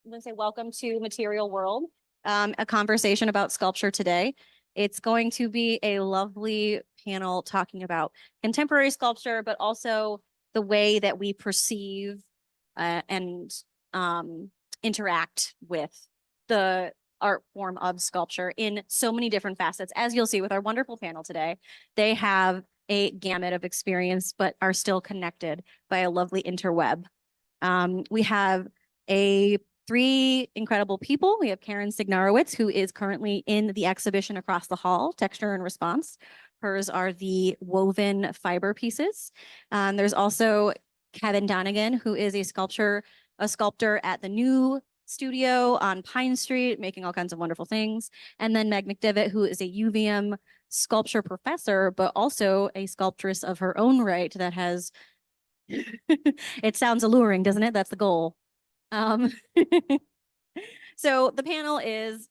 going to say welcome to Material World, a conversation about sculpture today. It's going to be a lovely panel talking about contemporary sculpture, but also the way that we perceive and interact with the art form of sculpture in so many different facets. As you'll see with our wonderful panel today, they have a gamut of experience, but are still connected by a lovely interweb. We have three incredible people. We have Karen Cygnarowicz, who is currently in the exhibition across the hall, Texture and Response. Hers are the woven fiber pieces. There's also Kevin Donegan, who is a sculptor at the new studio on Pine Street, making all kinds of wonderful things. And then Meg McDevitt, who is a UVM sculpture professor, but also a sculptress of her own right that has it sounds alluring, doesn't it? That's the goal. So the panel is,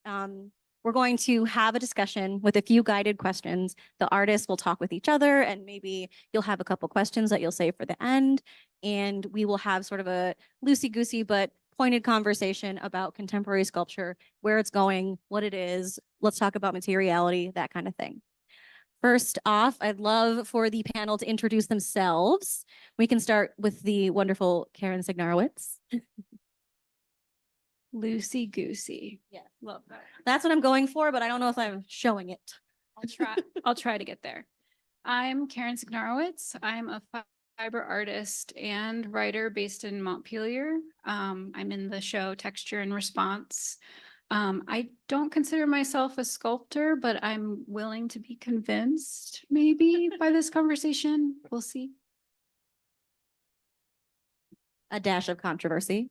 we're going to have a discussion with a few guided questions. The artists will talk with each other, and maybe you'll have a couple questions that you'll save for the end. And we will have sort of a loosey-goosey but pointed conversation about contemporary sculpture, where it's going, what it is. Let's talk about materiality, that kind of thing. First off, I'd love for the panel to introduce themselves. We can start with the wonderful Karen Cygnarowicz. Loosey goosey. Yeah, love that. That's what I'm going for, but I don't know if I'm showing it. I'll try to get there. I'm Karen Cygnarowicz. I'm a fiber artist and writer based in Montpelier. I'm in the show Texture and Response. I don't consider myself a sculptor, but I'm willing to be convinced maybe by this conversation. We'll see. A dash of controversy.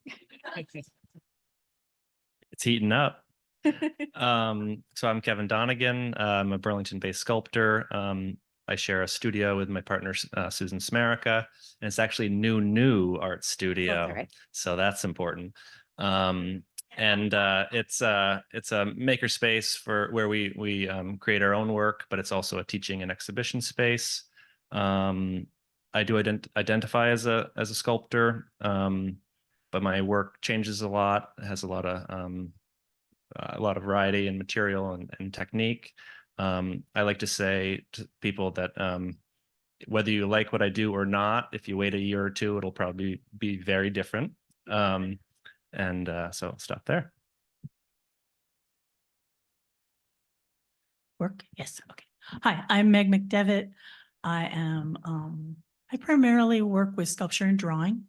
It's heating up. So I'm Kevin Donegan. I'm a Burlington-based sculptor. I share a studio with my partner, Susan Smerica, and it's actually new art studio. Right. So that's important. And it's a maker space for where we create our own work, but it's also a teaching and exhibition space. I do identify as a sculptor, but my work changes a lot. It has a lot of variety in material and technique. I like to say to people that whether you like what I do or not, if you wait a year or two, it'll probably be very different. So I'll stop there. Work? Yes. Okay. Hi, I'm Meg McDevitt. I primarily work with sculpture and drawing,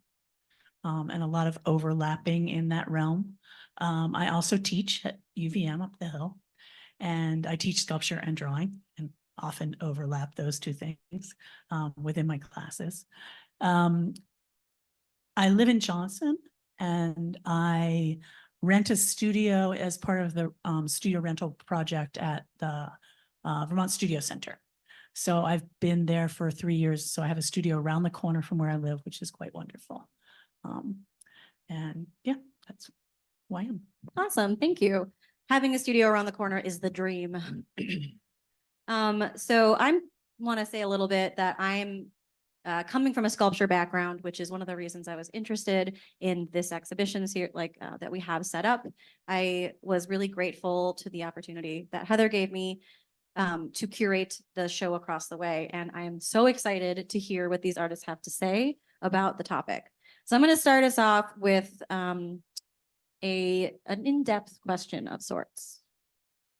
and a lot of overlapping in that realm. I also teach at UVM up the hill, and I teach sculpture and drawing and often overlap those two things within my classes. I live in Johnson, and I rent a studio as part of the studio rental project at the Vermont Studio Center. So I've been there for 3 years. So I have a studio around the corner from where I live, which is quite wonderful. And yeah, that's who I am. Awesome. Thank you. Having a studio around the corner is the dream. So I want to say a little bit that I'm coming from a sculpture background, which is one of the reasons I was interested in this exhibition here, that we have set up. I was really grateful to the opportunity that Heather gave me to curate the show across the way. And I am so excited to hear what these artists have to say about the topic. So I'm going to start us off with an in-depth question of sorts.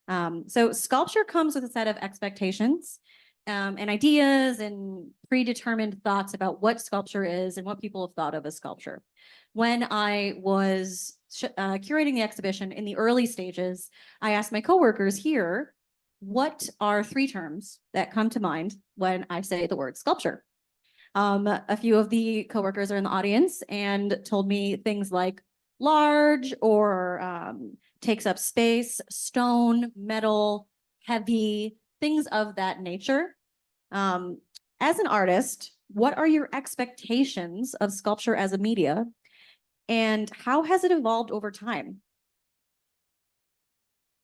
So sculpture comes with a set of expectations and ideas and predetermined thoughts about what sculpture is and what people have thought of as sculpture. When I was curating the exhibition in the early stages, I asked my coworkers here, what are 3 terms that come to mind when I say the word sculpture? A few of the coworkers are in the audience and told me things like large or takes up space, stone, metal, heavy, things of that nature. As an artist, what are your expectations of sculpture as a media, and how has it evolved over time?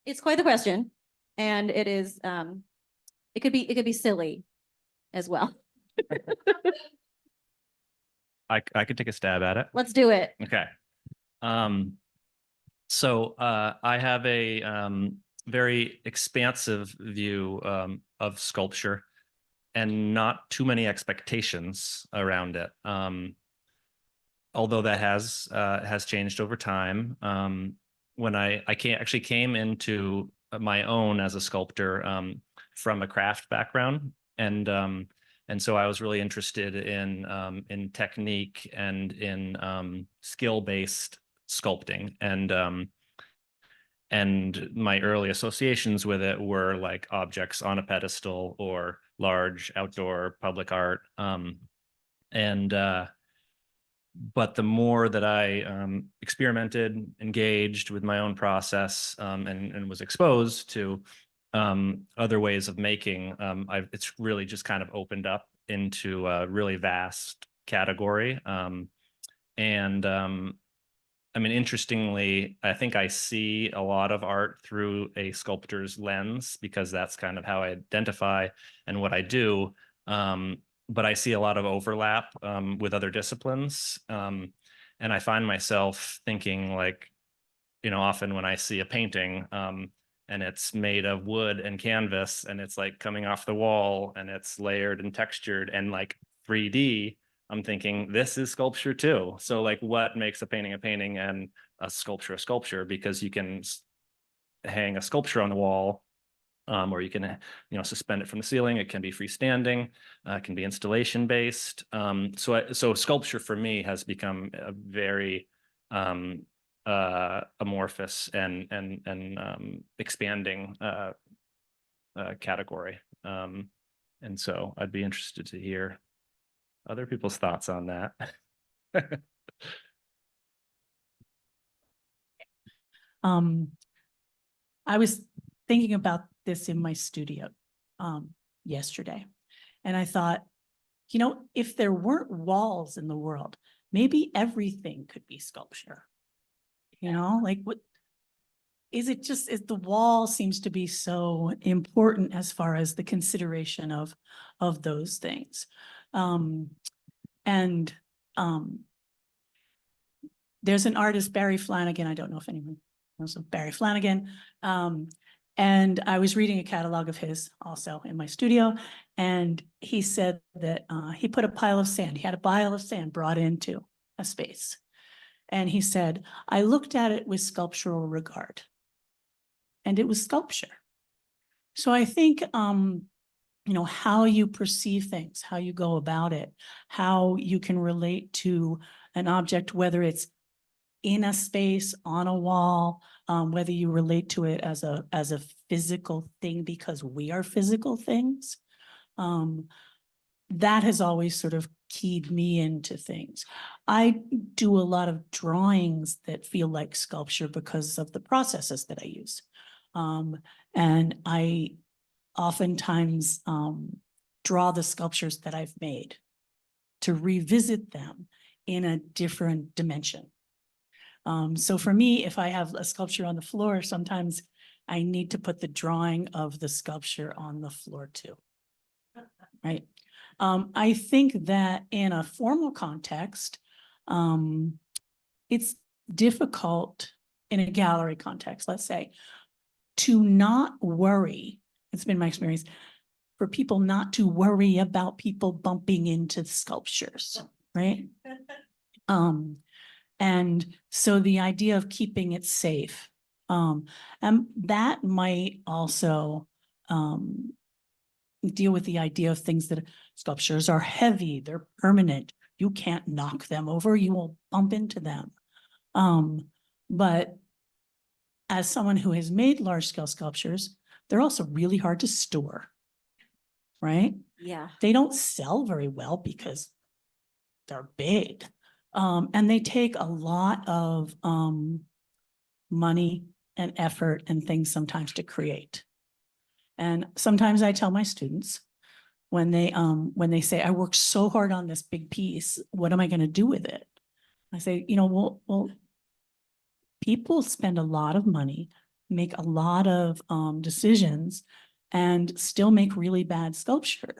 It's quite the question, and it is. It could be silly as well. I could take a stab at it. Let's do it. Okay. So I have a very expansive view of sculpture and not too many expectations around it. Although that has changed over time. When I actually came into my own as a sculptor from a craft background, and so I was really interested in technique and in skill-based sculpting, and my early associations with it were like objects on a pedestal or large outdoor public art. But the more that I experimented, engaged with my own process, and was exposed to other ways of making, it's really just kind of opened up into a really vast category. I mean, interestingly, I think I see a lot of art through a sculptor's lens because that's kind of how I identify and what I do. But I see a lot of overlap with other disciplines. And I find myself thinking like, often when I see a painting and it's made of wood and canvas and it's like coming off the wall and it's layered and textured and like 3D, I'm thinking this is sculpture too. So like what makes a painting and a sculpture? Because you can hang a sculpture on the wall, or you can suspend it from the ceiling. It can be freestanding, it can be installation based. So sculpture for me has become a very amorphous and expanding category. And so I'd be interested to hear other people's thoughts on that. I was thinking about this in my studio yesterday, and I thought, if there weren't walls in the world, maybe everything could be sculpture. Like what is it? Just is the wall seems to be so important as far as the consideration of those things. There's an artist, Barry Flanagan. I don't know if anyone knows of Barry Flanagan. And I was reading a catalog of his also in my studio. And he said that he put a pile of sand. He had a pile of sand brought into a space. And he said, I looked at it with sculptural regard. And it was sculpture. So I think, how you perceive things, how you go about it, how you can relate to an object, whether it's in a space, on a wall, whether you relate to it as a physical thing because we are physical things. That has always sort of keyed me into things. I do a lot of drawings that feel like sculpture because of the processes that I use. And I oftentimes draw the sculptures that I've made to revisit them in a different dimension. So for me, if I have a sculpture on the floor, sometimes I need to put the drawing of the sculpture on the floor too. Right. I think that in a formal context, it's difficult in a gallery context, let's say, to not worry. It's been my experience for people not to worry about people bumping into the sculptures, right? And so the idea of keeping it safe, and that might also deal with the idea of things that sculptures are heavy, they're permanent. You can't knock them over, you will bump into them. But as someone who has made large scale sculptures, they're also really hard to store, right? Yeah. They don't sell very well because they're big. And they take a lot of money and effort and things sometimes to create. And sometimes I tell my students when they say, I worked so hard on this big piece, what am I going to do with it? I say, well, people spend a lot of money, make a lot of decisions, and still make really bad sculpture,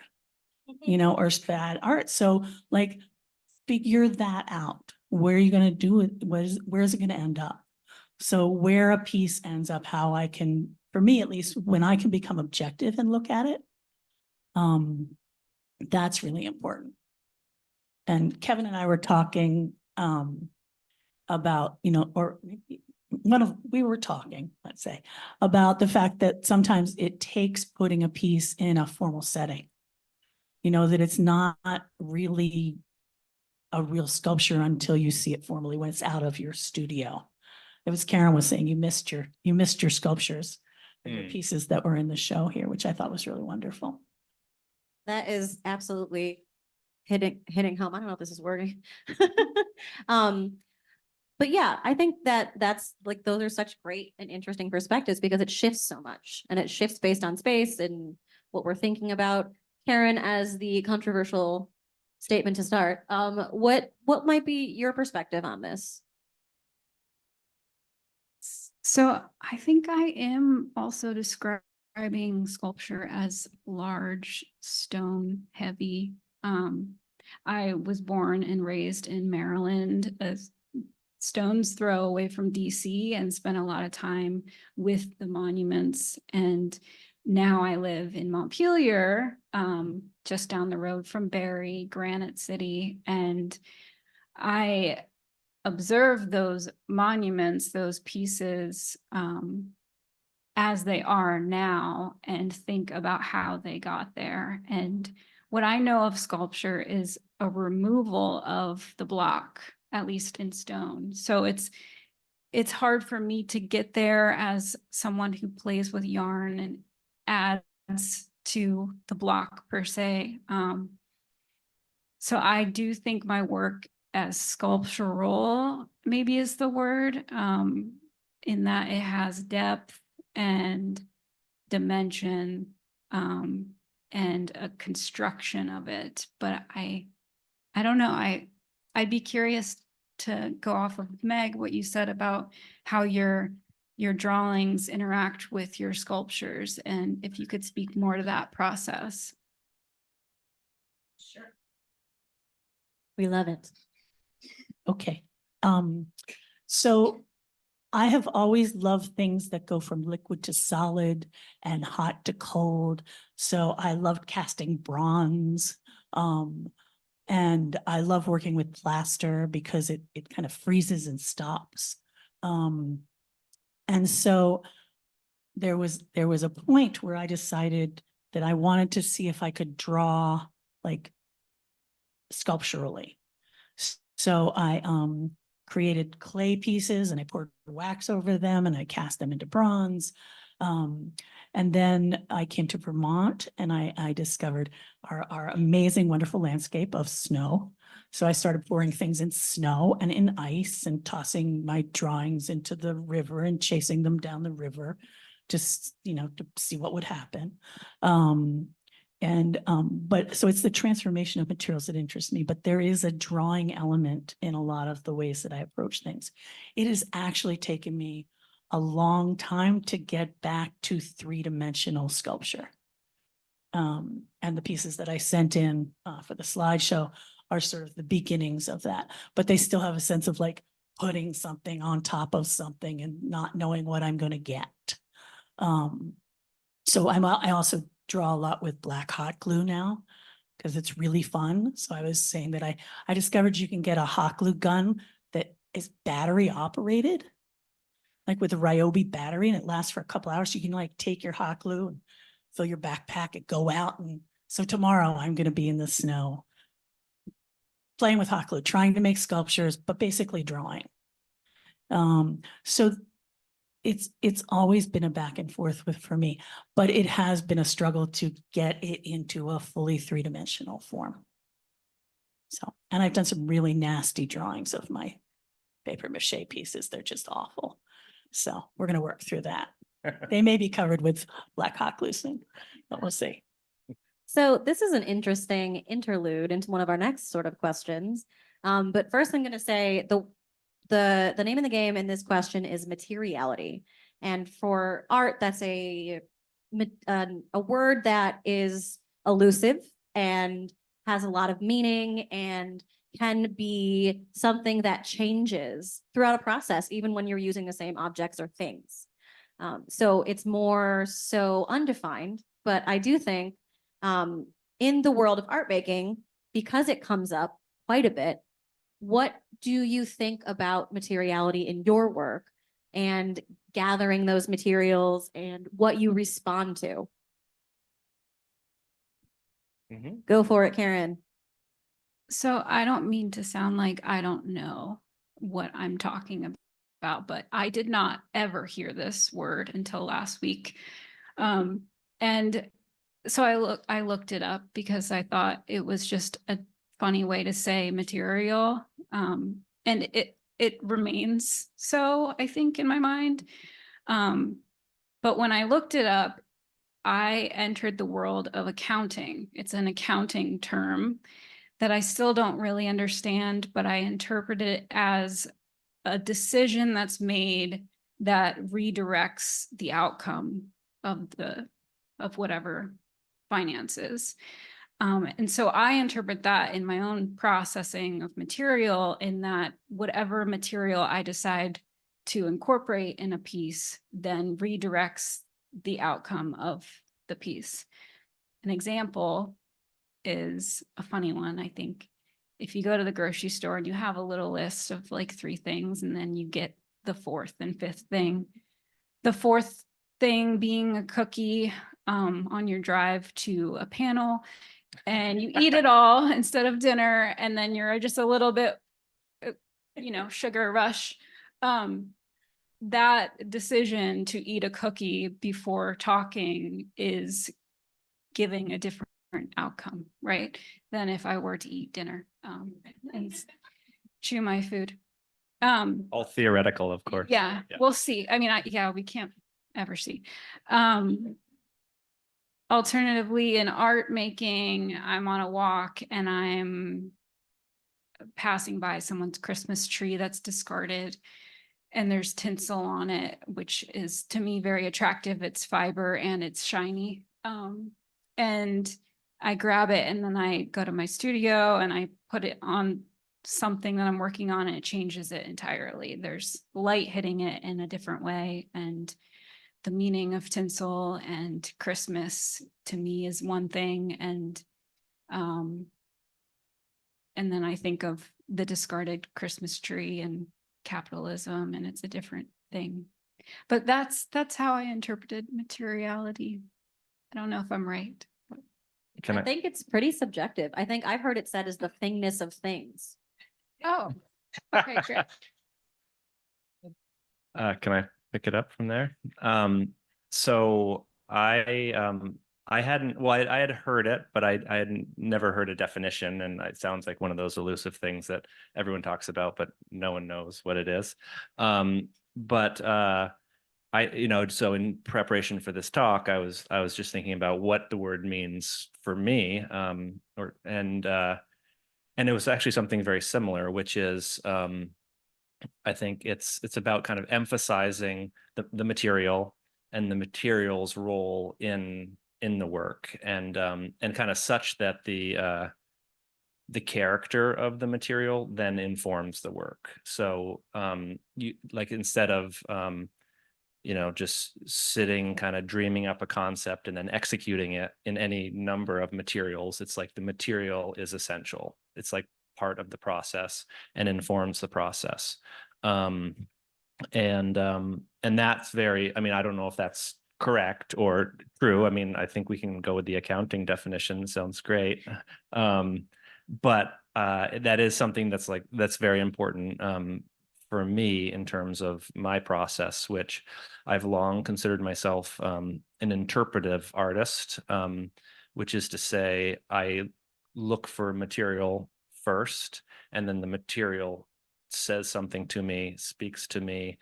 or bad art. So like, figure that out. Where are you going to do it? Where is it going to end up? So where a piece ends up, how I can, for me at least, when I can become objective and look at it, that's really important. And Kevin and I were talking about, or maybe we were talking, let's say, about the fact that sometimes it takes putting a piece in a formal setting. That it's not really a real sculpture until you see it formally when it's out of your studio. It was Karen was saying you missed your sculptures, the pieces that were in the show here, which I thought was really wonderful. That is absolutely hitting home. I don't know if this is working. But yeah, I think that's like, those are such great and interesting perspectives because it shifts so much and it shifts based on space and what we're thinking about. Karen, as the controversial statement to start, what might be your perspective on this? So I think I am also describing sculpture as large, stone heavy. I was born and raised in Maryland, a stone's throw away from DC, and spent a lot of time with the monuments. And now I live in Montpelier, just down the road from Barrie, Granite City, and I observe those monuments, those pieces, as they are now, and think about how they got there. And what I know of sculpture is a removal of the block, at least in stone. So it's hard for me to get there as someone who plays with yarn and adds to the block per se. So I do think my work as sculptural maybe is the word, in that it has depth and dimension, and a construction of it. But I don't know. I'd be curious to go off of Meg, what you said about how your drawings interact with your sculptures, and if you could speak more to that process. Sure. We love it. Okay. So I have always loved things that go from liquid to solid and hot to cold. So I loved casting bronze. And I love working with plaster because it kind of freezes and stops. And so there was a point where I decided that I wanted to see if I could draw like sculpturally. So I created clay pieces and I poured wax over them and I cast them into bronze. And then I came to Vermont and I discovered our amazing, wonderful landscape of snow. So I started pouring things in snow and in ice and tossing my drawings into the river and chasing them down the river, just, to see what would happen. But so it's the transformation of materials that interests me, but there is a drawing element in a lot of the ways that I approach things. It has actually taken me a long time to get back to three-dimensional sculpture. And the pieces that I sent in for the slideshow are sort of the beginnings of that, but they still have a sense of like putting something on top of something and not knowing what I'm going to get. So I also draw a lot with black hot glue now because it's really fun. So I was saying that I discovered you can get a hot glue gun that is battery operated, like with a Ryobi battery, and it lasts for a couple hours. You can like take your hot glue and fill your backpack and go out. And so tomorrow I'm going to be in the snow playing with hot glue, trying to make sculptures, but basically drawing. So it's always been a back and forth for me, but it has been a struggle to get it into a fully three-dimensional form. So, and I've done some really nasty drawings of my paper mache pieces. They're just awful. So we're going to work through that. They may be covered with black hot glue soon, but we'll see. So this is an interesting interlude into one of our next sort of questions. But first I'm going to say the name of the game in this question is materiality. And for art, that's a word that is elusive and has a lot of meaning and can be something that changes throughout a process, even when you're using the same objects or things. So it's more so undefined, but I do think in the world of art making, because it comes up quite a bit, what do you think about materiality in your work and gathering those materials and what you respond to? Go for it, Karen. So I don't mean to sound like I don't know what I'm talking about, but I did not ever hear this word until last week. And so I looked it up because I thought it was just a funny way to say material. And it remains so, I think, in my mind. But when I looked it up, I entered the world of accounting. It's an accounting term that I still don't really understand, but I interpret it as a decision that's made that redirects the outcome of whatever finances. And so I interpret that in my own processing of material, in that whatever material I decide to incorporate in a piece then redirects the outcome of the piece. An example is a funny one, I think. If you go to the grocery store and you have a little list of like 3 things, and then you get the 4th and 5th thing, the 4th thing being a cookie on your drive to a panel, and you eat it all instead of dinner, and then you're just a little bit, sugar rush. That decision to eat a cookie before talking is giving a different outcome, right, than if I were to eat dinner and chew my food. All theoretical, of course. Yeah, we'll see. I mean, we can't ever see. Alternatively, in art making, I'm on a walk and I'm passing by someone's Christmas tree that's discarded, and there's tinsel on it, which is to me very attractive. It's fiber and it's shiny. And I grab it and then I go to my studio and I put it on something that I'm working on, and it changes it entirely. There's light hitting it in a different way, and the meaning of tinsel and Christmas to me is one thing, and then I think of the discarded Christmas tree and capitalism, and it's a different thing. But that's how I interpreted materiality. I don't know if I'm right. Can I I, think it's pretty subjective. I think I've heard it said as the thingness of things. Oh, okay, great. can I pick it up from there? So I hadn't, well, I had heard it, but I had never heard a definition, and it sounds like one of those elusive things that everyone talks about, but no one knows what it is. So in preparation for this talk, I was just thinking about what the word means for me, and it was actually something very similar, which is I think it's about kind of emphasizing the material and the material's role in the work, and kind of such that the character of the material then informs the work. So you, like, instead of just sitting kind of dreaming up a concept and then executing it in any number of materials, it's like the material is essential. It's like part of the process and informs the process. And that's very, I mean, I don't know if that's correct or true. I mean, I think we can go with the accounting definition. Sounds great. But that is something that's very important for me in terms of my process, which I've long considered myself an interpretive artist, which is to say I look for material first, and then the material says something to me, speaks to me,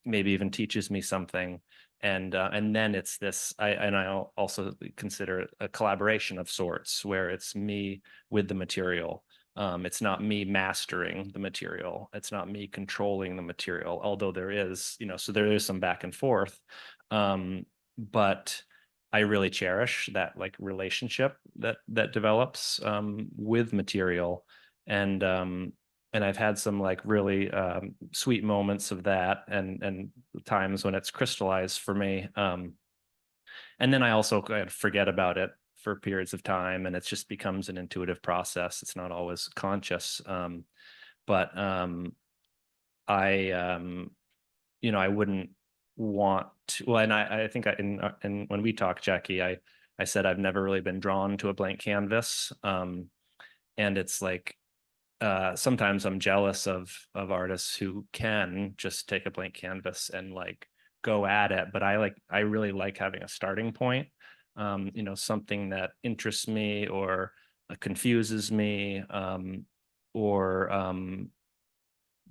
maybe even teaches me something. And then it's this, I also consider it a collaboration of sorts, where it's me with the material. It's not me mastering the material. It's not me controlling the material, although there is, so there is some back and forth. But I really cherish that like relationship that develops with material. and I've had some like really sweet moments of that, and times when it's crystallized for me. And then I also kind of forget about it for periods of time, and it just becomes an intuitive process. It's not always conscious. But I I wouldn't want to, well, and I think in when we talked, Jackie, I said I've never really been drawn to a blank canvas. And it's like sometimes I'm jealous of artists who can just take a blank canvas and like go at it, but I really like having a starting point, something that interests me or confuses me, or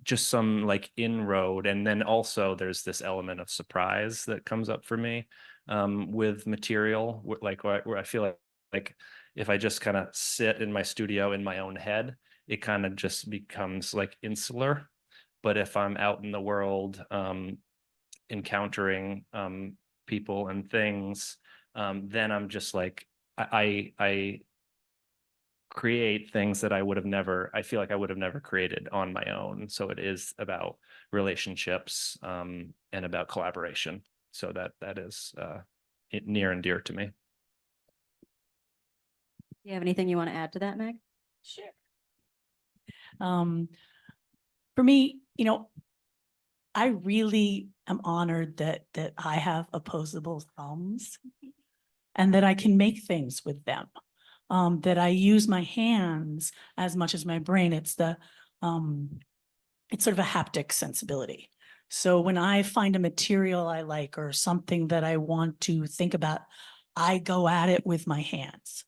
just some like inroad. And then also there's this element of surprise that comes up for me with material, where I feel like if I just kind of sit in my studio in my own head, it kind of just becomes like insular. But if I'm out in the world, encountering people and things, then I'm just like, I create things that I feel like I would have never created on my own. So it is about relationships, and about collaboration. So that is near and dear to me. Do you have anything you want to add to that, Meg? Sure. For me, I really am honored that I have opposable thumbs and that I can make things with them. That I use my hands as much as my brain. It's sort of a haptic sensibility. So when I find a material I like or something that I want to think about, I go at it with my hands,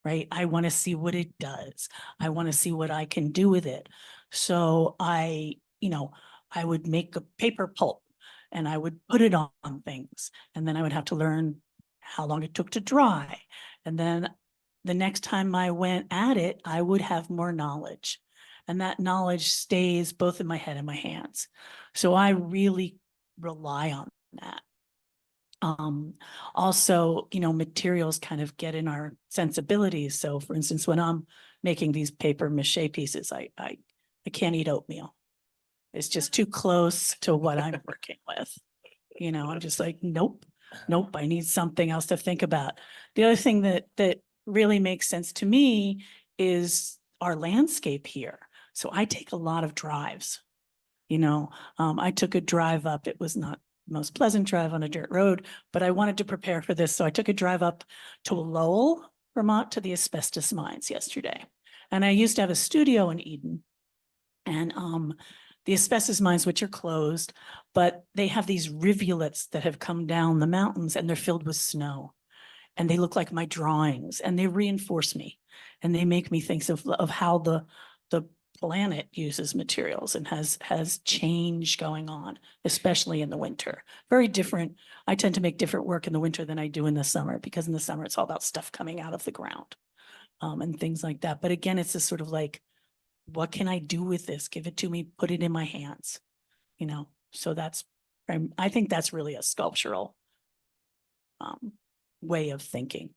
right? I want to see what it does. I want to see what I can do with it. So I would make a paper pulp and I would put it on things. And then I would have to learn how long it took to dry. And then the next time I went at it, I would have more knowledge. And that knowledge stays both in my head and my hands. So I really rely on that. Also, materials kind of get in our sensibilities. So for instance, when I'm making these paper mache pieces, I can't eat oatmeal. It's just too close to what I'm working with. I'm just like, nope, I need something else to think about. The other thing that really makes sense to me is our landscape here. So I take a lot of drives. I took a drive up. It was not the most pleasant drive on a dirt road, but I wanted to prepare for this. So I took a drive up to Lowell, Vermont, to the asbestos mines yesterday. And I used to have a studio in Eden. And the asbestos mines, which are closed, but they have these rivulets that have come down the mountains and they're filled with snow. And they look like my drawings and they reinforce me and they make me think of how the planet uses materials and has change going on, especially in the winter. Very different. I tend to make different work in the winter than I do in the summer, because in the summer it's all about stuff coming out of the ground, and things like that. But again, it's this sort of like, what can I do with this? Give it to me, put it in my hands, So I think that's really a sculptural way of thinking.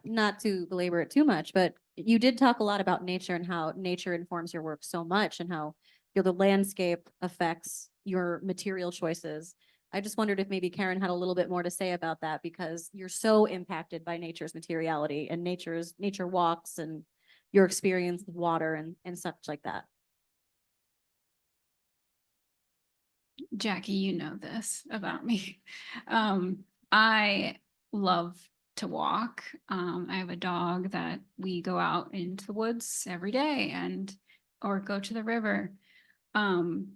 Not to belabor it too much, but you did talk a lot about nature and how nature informs your work so much, and how the landscape affects your material choices. I just wondered if maybe Karen had a little bit more to say about that, because you're so impacted by nature's materiality and nature walks and your experience with water and such like that. Jackie, you know this about me. I love to walk. I have a dog that we go out into the woods every day or go to the river. And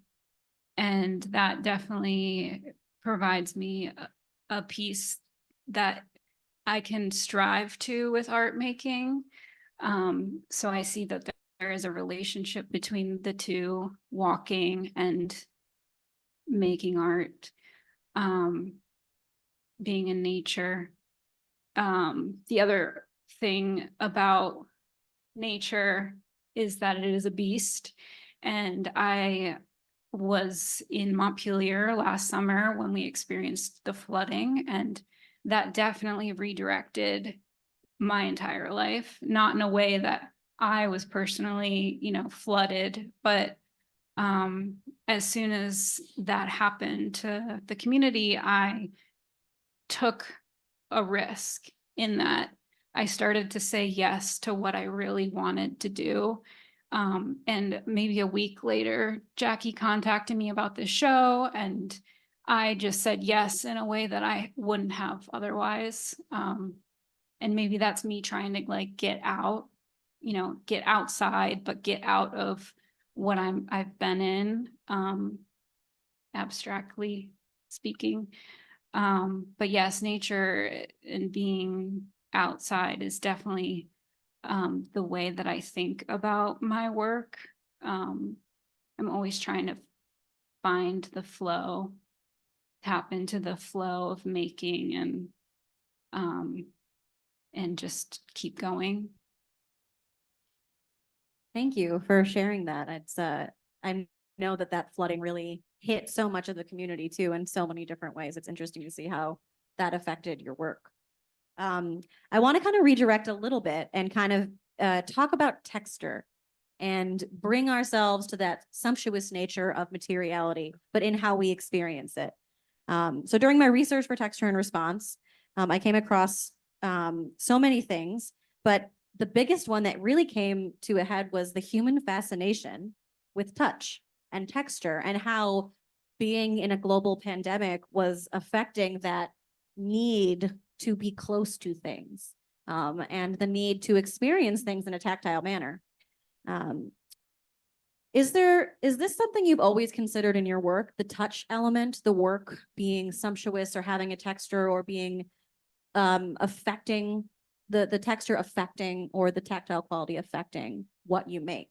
that definitely provides me a piece that I can strive to with art making. So I see that there is a relationship between the two, walking and making art, being in nature. The other thing about nature is that it is a beast. And I was in Montpelier last summer when we experienced the flooding, and that definitely redirected my entire life, not in a way that I was personally, flooded, but as soon as that happened to the community, I took a risk in that I started to say yes to what I really wanted to do. And maybe a week later, Jacquie contacted me about this show, and I just said yes in a way that I wouldn't have otherwise. And maybe that's me trying to like get out, get outside, but get out of what I've been in, abstractly speaking. But yes, nature and being outside is definitely the way that I think about my work. I'm always trying to find the flow, tap into the flow of making, and just keep going. Thank you for sharing that. I know that flooding really hit so much of the community too in so many different ways. It's interesting to see how that affected your work. I want to kind of redirect a little bit and kind of talk about texture and bring ourselves to that sumptuous nature of materiality, but in how we experience it. So during my research for texture and response, I came across so many things, but the biggest one that really came to a head was the human fascination with touch and texture, and how being in a global pandemic was affecting that need to be close to things, and the need to experience things in a tactile manner. Is this something you've always considered in your work, the touch element, the work being sumptuous or having a texture or being affecting the texture affecting, or the tactile quality affecting what you make?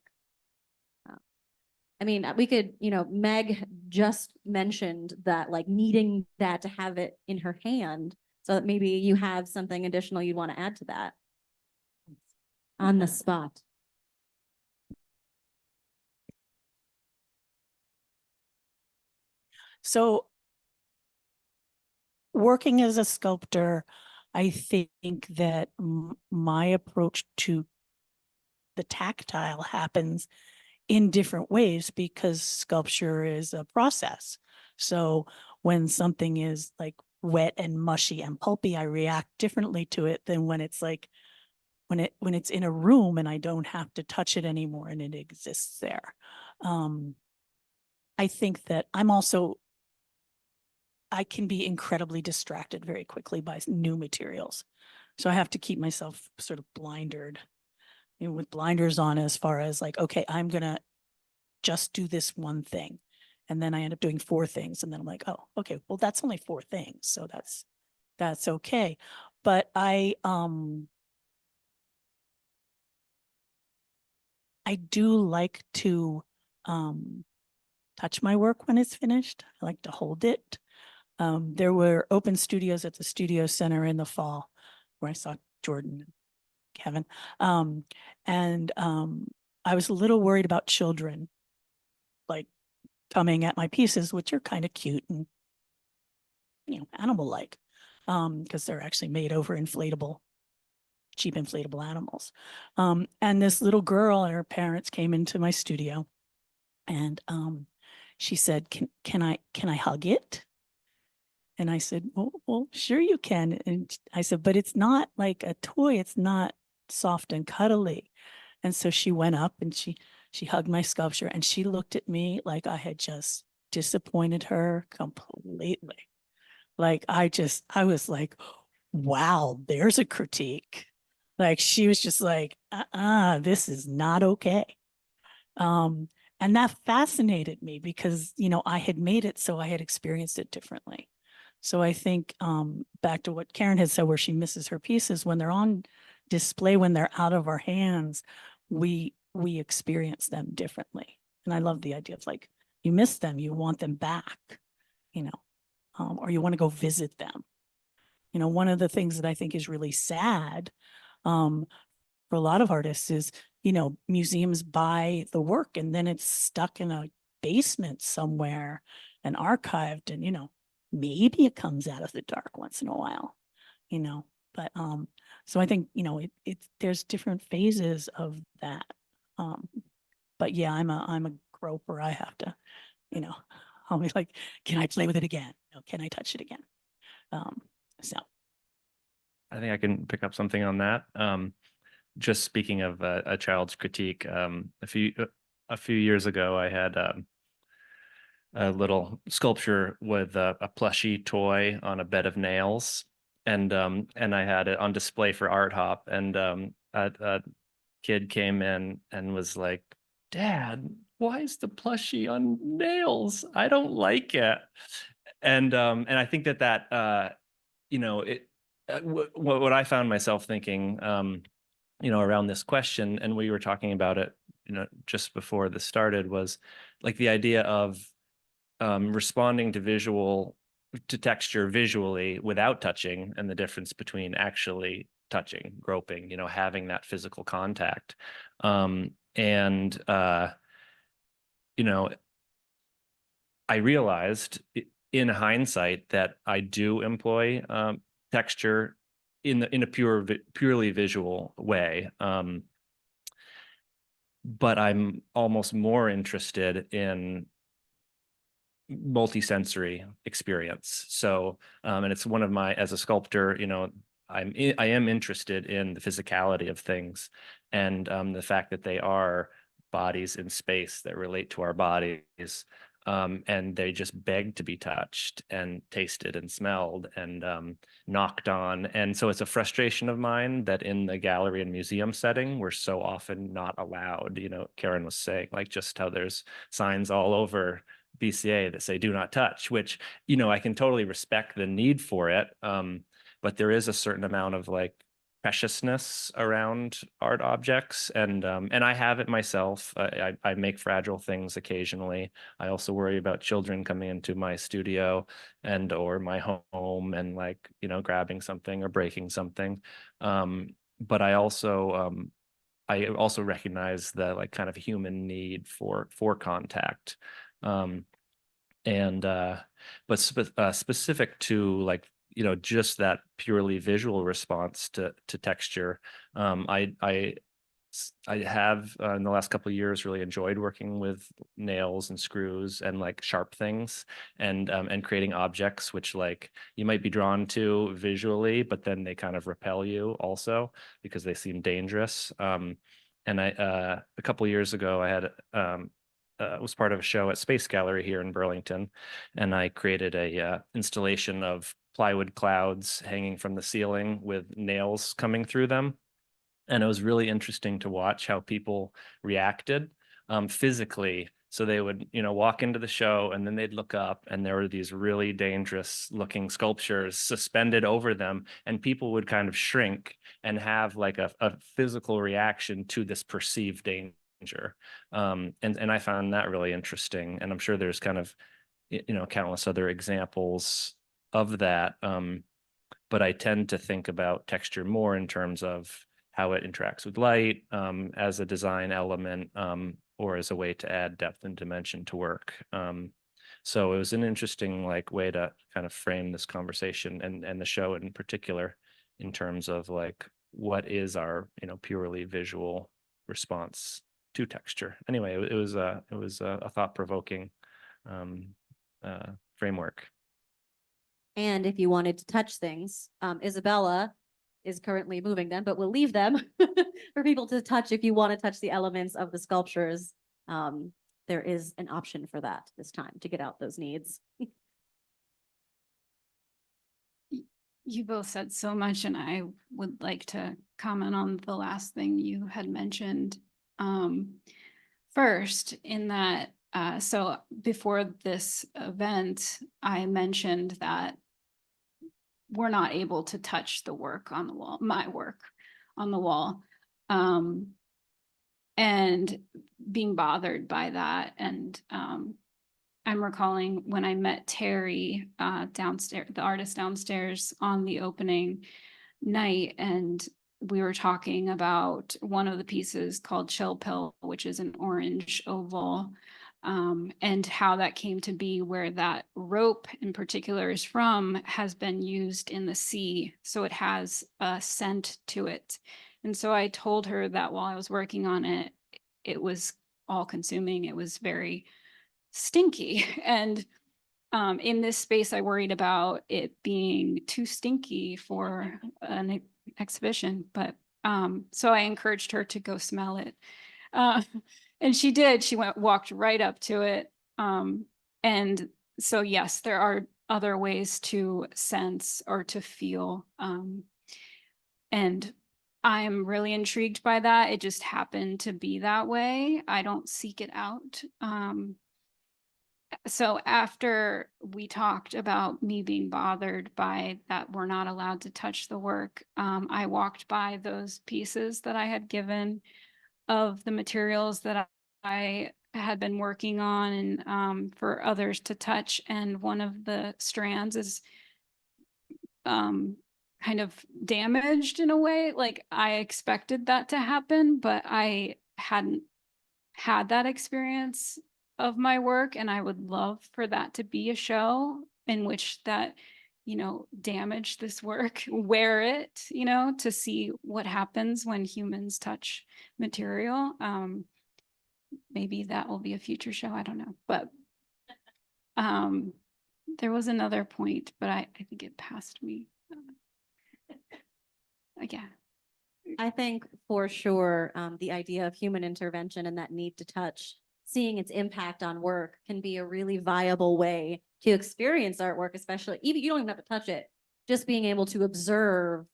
I mean, we could, Meg just mentioned that, like, needing that to have it in her hand, so that maybe you have something additional you'd want to add to that on the spot. So working as a sculptor, I think that my approach to the tactile happens in different ways, because sculpture is a process. So when something is like wet and mushy and pulpy, I react differently to it than when it's like, when it's in a room and I don't have to touch it anymore and it exists there. I think that I can be incredibly distracted very quickly by new materials. So I have to keep myself sort of with blinders on, as far as like, okay, I'm going to just do this one thing. And then I end up doing 4 things. And then I'm like, oh, okay, well, that's only 4 things. So that's okay. But I do like to touch my work when it's finished. I like to hold it. There were open studios at the Studio Center in the fall where I saw Jordan and Kevin. I was a little worried about children, like, coming at my pieces, which are kind of cute and, animal-like, because they're actually made over cheap inflatable animals. And this little girl and her parents came into my studio, and she said, can I hug it? And I said, well, sure you can. And I said, but it's not like a toy. It's not soft and cuddly. And so she went up and she hugged my sculpture, and she looked at me like I had just disappointed her completely. Like I was like, wow, there's a critique. Like she was just like, this is not okay. And that fascinated me because, I had made it, so I had experienced it differently. So I think back to what Karen had said, where she misses her pieces, when they're on display, when they're out of our hands, we experience them differently. And I love the idea of, like, you miss them, you want them back, or you want to go visit them. One of the things that I think is really sad for a lot of artists is, museums buy the work and then it's stuck in a basement somewhere and archived, and, maybe it comes out of the dark once in a while, But, so I think, there's different phases of that. But yeah, I'm a groper. I have to, you know, I'll be like, can I play with it again? Can I touch it again? So. I think I can pick up something on that. Just speaking of a child's critique, a few years ago, I had a little sculpture with a plushie toy on a bed of nails, and I had it on display for Art Hop, and a kid came in and was like, "Dad, why is the plushie on nails? I don't like it." And I think that what I found myself thinking, around this question, and we were talking about it, just before this started, was like the idea of responding to texture visually without touching, and the difference between actually touching, groping, having that physical contact. And I realized in hindsight that I do employ texture in a purely visual way. But I'm almost more interested in multisensory experience. So, and it's one of my, as a sculptor, I am interested in the physicality of things, and the fact that they are bodies in space that relate to our bodies. And they just beg to be touched and tasted and smelled and knocked on. And so it's a frustration of mine that in the gallery and museum setting, we're so often not allowed. Karen was saying, like, just how there's signs all over BCA that say "do not touch," which, I can totally respect the need for it. But there is a certain amount of like preciousness around art objects, and I have it myself. I make fragile things occasionally. I also worry about children coming into my studio or my home and like, grabbing something or breaking something. But I also recognize the like kind of human need for contact. But specific to like, just that purely visual response to texture. I have in the last couple of years really enjoyed working with nails and screws and like sharp things, and creating objects which like you might be drawn to visually, but then they kind of repel you also because they seem dangerous. And a couple of years ago, I had was part of a show at Space Gallery here in Burlington, and I created a installation of plywood clouds hanging from the ceiling with nails coming through them. And it was really interesting to watch how people reacted physically. So they would, walk into the show and then they'd look up and there were these really dangerous looking sculptures suspended over them, and people would kind of shrink and have like a physical reaction to this perceived danger. And I found that really interesting. And I'm sure there's kind of, countless other examples of that. But I tend to think about texture more in terms of how it interacts with light, as a design element, or as a way to add depth and dimension to work. So it was an interesting like way to kind of frame this conversation and the show in particular in terms of like what is our purely visual response to texture. Anyway, it was a thought-provoking framework. And if you wanted to touch things, Isabella is currently moving them, but we'll leave them for people to touch. If you want to touch the elements of the sculptures, there is an option for that this time to get out those needs. You both said so much, and I would like to comment on the last thing you had mentioned. First, in that, so before this event, I mentioned that we're not able to touch the work on the wall, my work on the wall, and being bothered by that. And I'm recalling when I met Terry downstairs, the artist downstairs on the opening night, and we were talking about one of the pieces called Shell Pill, which is an orange oval and how that came to be, where that rope in particular is from, has been used in the sea. So it has a scent to it. And so I told her that while I was working on it, it was all consuming. It was very stinky. And in this space, I worried about it being too stinky for an exhibition. But so I encouraged her to go smell it. And she did. She walked right up to it. And so, yes, there are other ways to sense or to feel. And I'm really intrigued by that. It just happened to be that way. I don't seek it out. So after we talked about me being bothered by that we're not allowed to touch the work, I walked by those pieces that I had given of the materials that I had been working on, and for others to touch. And one of the strands is kind of damaged in a way. Like, I expected that to happen, but I hadn't had that experience of my work. And I would love for that to be a show in which that, damage this work, wear it, to see what happens when humans touch material. Maybe that will be a future show. I don't know. But there was another point, but I think it passed me. Yeah. I think for sure, the idea of human intervention and that need to touch, seeing its impact on work, can be a really viable way to experience artwork, especially even you don't even have to touch it, just being able to observe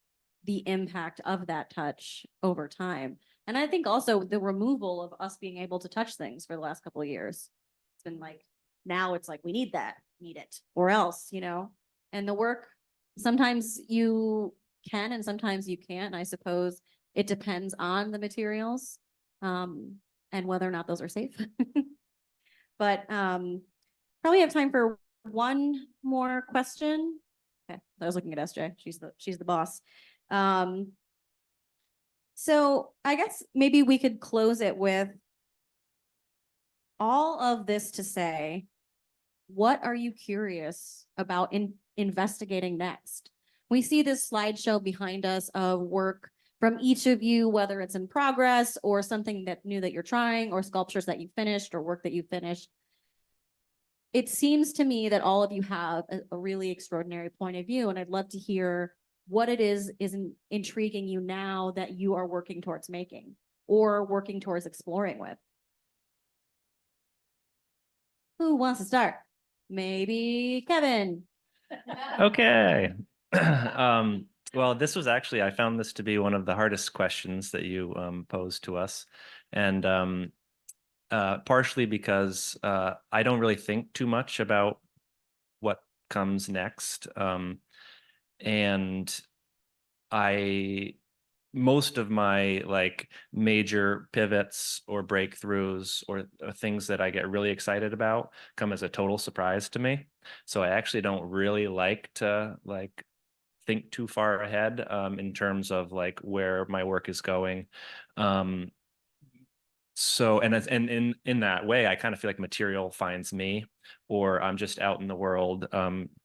the impact of that touch over time. And I think also the removal of us being able to touch things for the last couple of years. It's been like, now it's like, we need it, or else, and the work, sometimes you can and sometimes you can't. I suppose it depends on the materials, and whether or not those are safe. But probably have time for one more question. Okay, I was looking at SJ. She's the boss. So I guess maybe we could close it with all of this to say, what are you curious about investigating next? We see this slideshow behind us of work from each of you, whether it's in progress or something that new that you're trying, or sculptures that you finished or work that you finished. It seems to me that all of you have a really extraordinary point of view, and I'd love to hear what it is intriguing you now that you are working towards making or working towards exploring with. Who wants to start? Maybe Kevin. Okay. Well, this was actually, I found this to be one of the hardest questions that you posed to us. And partially because I don't really think too much about what comes next. And most of my like major pivots or breakthroughs or things that I get really excited about come as a total surprise to me. So I actually don't really like to think too far ahead in terms of like where my work is going. So, and in that way, I kind of feel like material finds me, or I'm just out in the world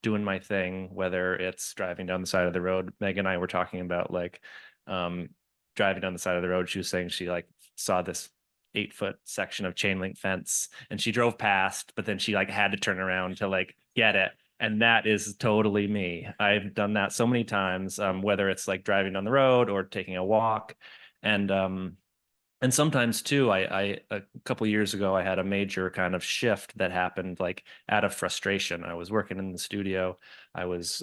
doing my thing, whether it's driving down the side of the road. Meg and I were talking about like driving down the side of the road. She was saying she like saw this 8-foot section of chain link fence and she drove past, but then she like had to turn around to like get it. And that is totally me. I've done that so many times, whether it's like driving down the road or taking a walk. And sometimes too, I a couple of years ago, I had a major kind of shift that happened like out of frustration. I was working in the studio. I was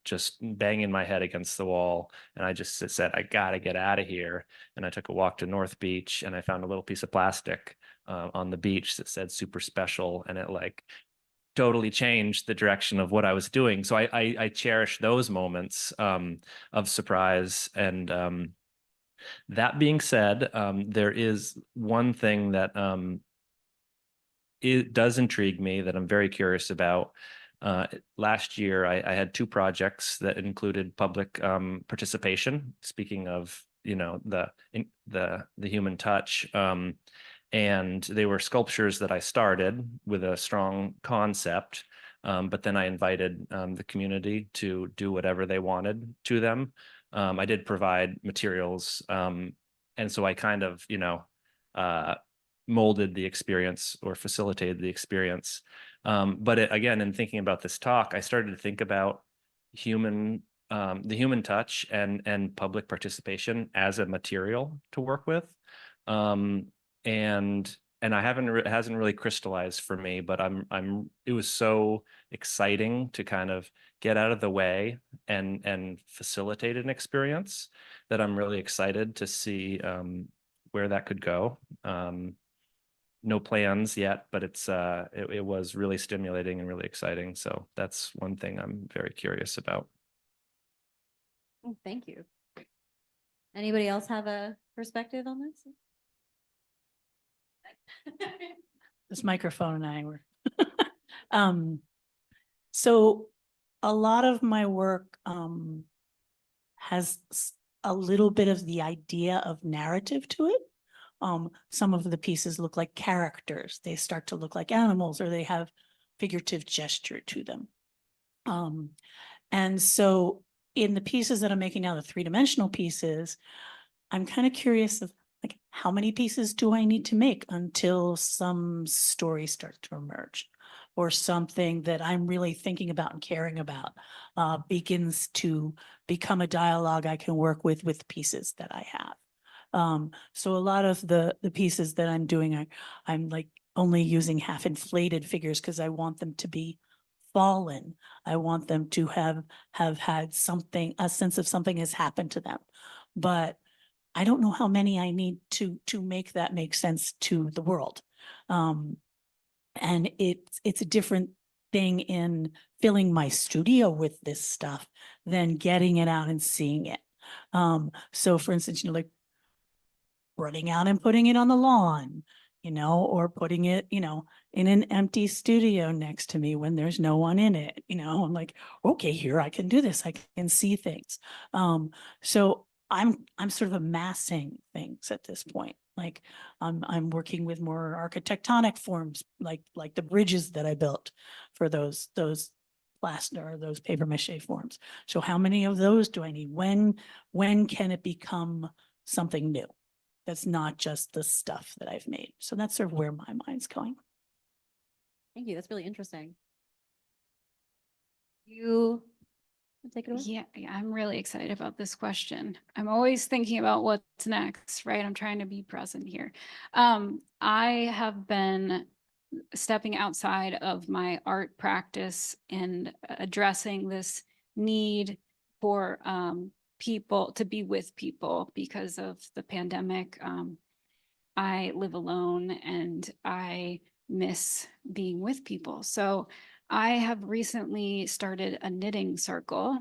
just banging my head against the wall. And I just said, I got to get out of here. And I took a walk to North Beach and I found a little piece of plastic on the beach that said super special. And it like totally changed the direction of what I was doing. So I cherish those moments of surprise. And that being said, there is one thing that it does intrigue me that I'm very curious about. Last year, I had 2 projects that included public participation. Speaking of, the human touch, And they were sculptures that I started with a strong concept, but then I invited the community to do whatever they wanted to them. I did provide materials, and so I kind of, molded the experience or facilitated the experience. But again, in thinking about this talk, I started to think about the human touch and public participation as a material to work with. And it hasn't really crystallized for me, but it was so exciting to kind of get out of the way and facilitate an experience that I'm really excited to see where that could go. No plans yet, but it was really stimulating and really exciting. So that's one thing I'm very curious about. Oh, thank you. Anybody else have a perspective on this? This microphone and I were. So a lot of my work has a little bit of the idea of narrative to it. Some of the pieces look like characters. They start to look like animals, or they have figurative gesture to them. And so in the pieces that I'm making now, the three-dimensional pieces, I'm kind of curious of like, how many pieces do I need to make until some story starts to emerge, or something that I'm really thinking about and caring about begins to become a dialogue I can work with pieces that I have. So a lot of the pieces that I'm doing, I'm like only using half inflated figures because I want them to be fallen. I want them to have had something, a sense of something has happened to them. But I don't know how many I need to make that make sense to the world. And it's a different thing in filling my studio with this stuff than getting it out and seeing it. So for instance, like running out and putting it on the lawn, or putting it, in an empty studio next to me when there's no one in it, I'm like, okay, here I can do this. I can see things. So I'm sort of amassing things at this point. Like I'm working with more architectonic forms, like the bridges that I built for those plaster, or those paper mache forms. So how many of those do I need? When can it become something new? That's not just the stuff that I've made. So that's sort of where my mind's going. Thank you. That's really interesting. You take it away. Yeah, I'm really excited about this question. I'm always thinking about what's next, right? I'm trying to be present here. I have been stepping outside of my art practice and addressing this need for people to be with people because of the pandemic. I live alone and I miss being with people. So I have recently started a knitting circle,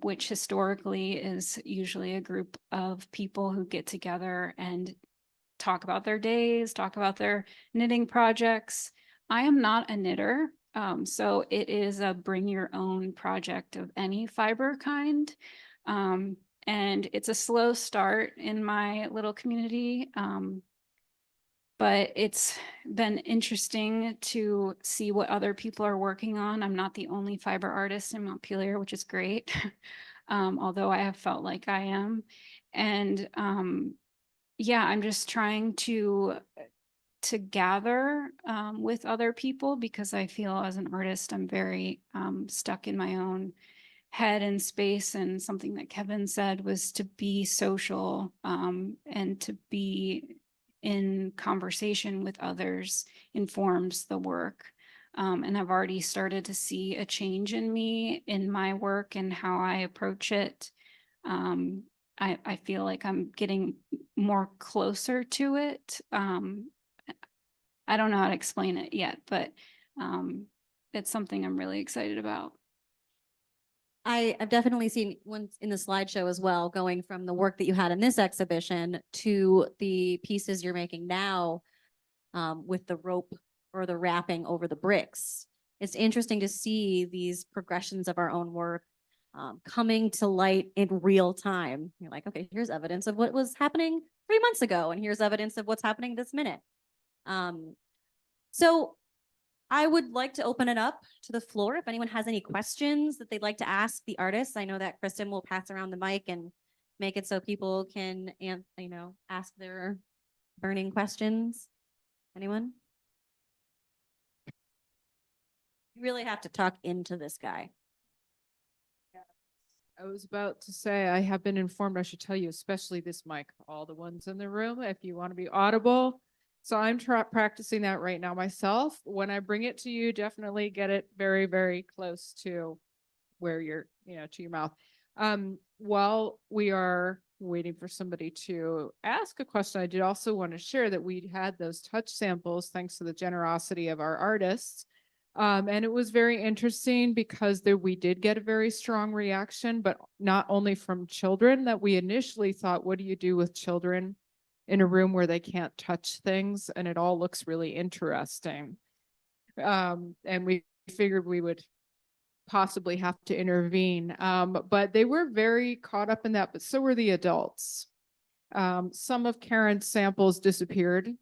which historically is usually a group of people who get together and talk about their days, talk about their knitting projects. I am not a knitter, so it is a bring your own project of any fiber kind. And it's a slow start in my little community. But it's been interesting to see what other people are working on. I'm not the only fiber artist in Montpelier, which is great. Although I have felt like I am. And yeah, I'm just trying to gather with other people, because I feel as an artist, I'm very stuck in my own head and space. And something that Kevin said was to be social and to be in conversation with others informs the work. And I've already started to see a change in me, in my work and how I approach it. I feel like I'm getting more closer to it. I don't know how to explain it yet, but it's something I'm really excited about. I've definitely seen ones in the slideshow as well, going from the work that you had in this exhibition to the pieces you're making now with the rope or the wrapping over the bricks. It's interesting to see these progressions of our own work coming to light in real time. You're like, okay, here's evidence of what was happening 3 months ago, and here's evidence of what's happening this minute. So I would like to open it up to the floor. If anyone has any questions that they'd like to ask the artists, I know that Kristen will pass around the mic and make it so people can, ask their burning questions. Anyone? You really have to talk into this guy. I was about to say, I have been informed, I should tell you, especially this mic, all the ones in the room, if you want to be audible. So I'm practicing that right now myself. When I bring it to you, definitely get it very, very close to where you're, to your mouth. While we are waiting for somebody to ask a question, I did also want to share that we had those touch samples thanks to the generosity of our artists. And it was very interesting because we did get a very strong reaction, but not only from children that we initially thought, what do you do with children in a room where they can't touch things? And it all looks really interesting. And we figured we would possibly have to intervene. But they were very caught up in that, but so were the adults. Some of Karen's samples disappeared.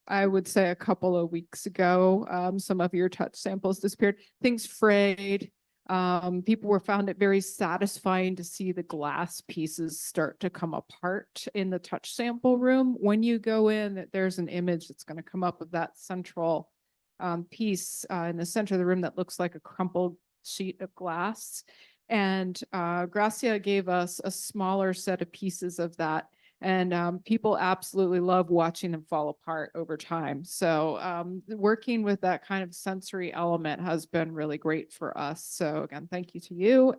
I would say a couple of weeks ago, some of your touch samples disappeared. Things frayed. People found it very satisfying to see the glass pieces start to come apart in the touch sample room. When you go in, there's an image that's going to come up of that central piece in the center of the room that looks like a crumpled sheet of glass. And Gracia gave us a smaller set of pieces of that. And people absolutely love watching them fall apart over time. So working with that kind of sensory element has been really great for us. So again, thank you to you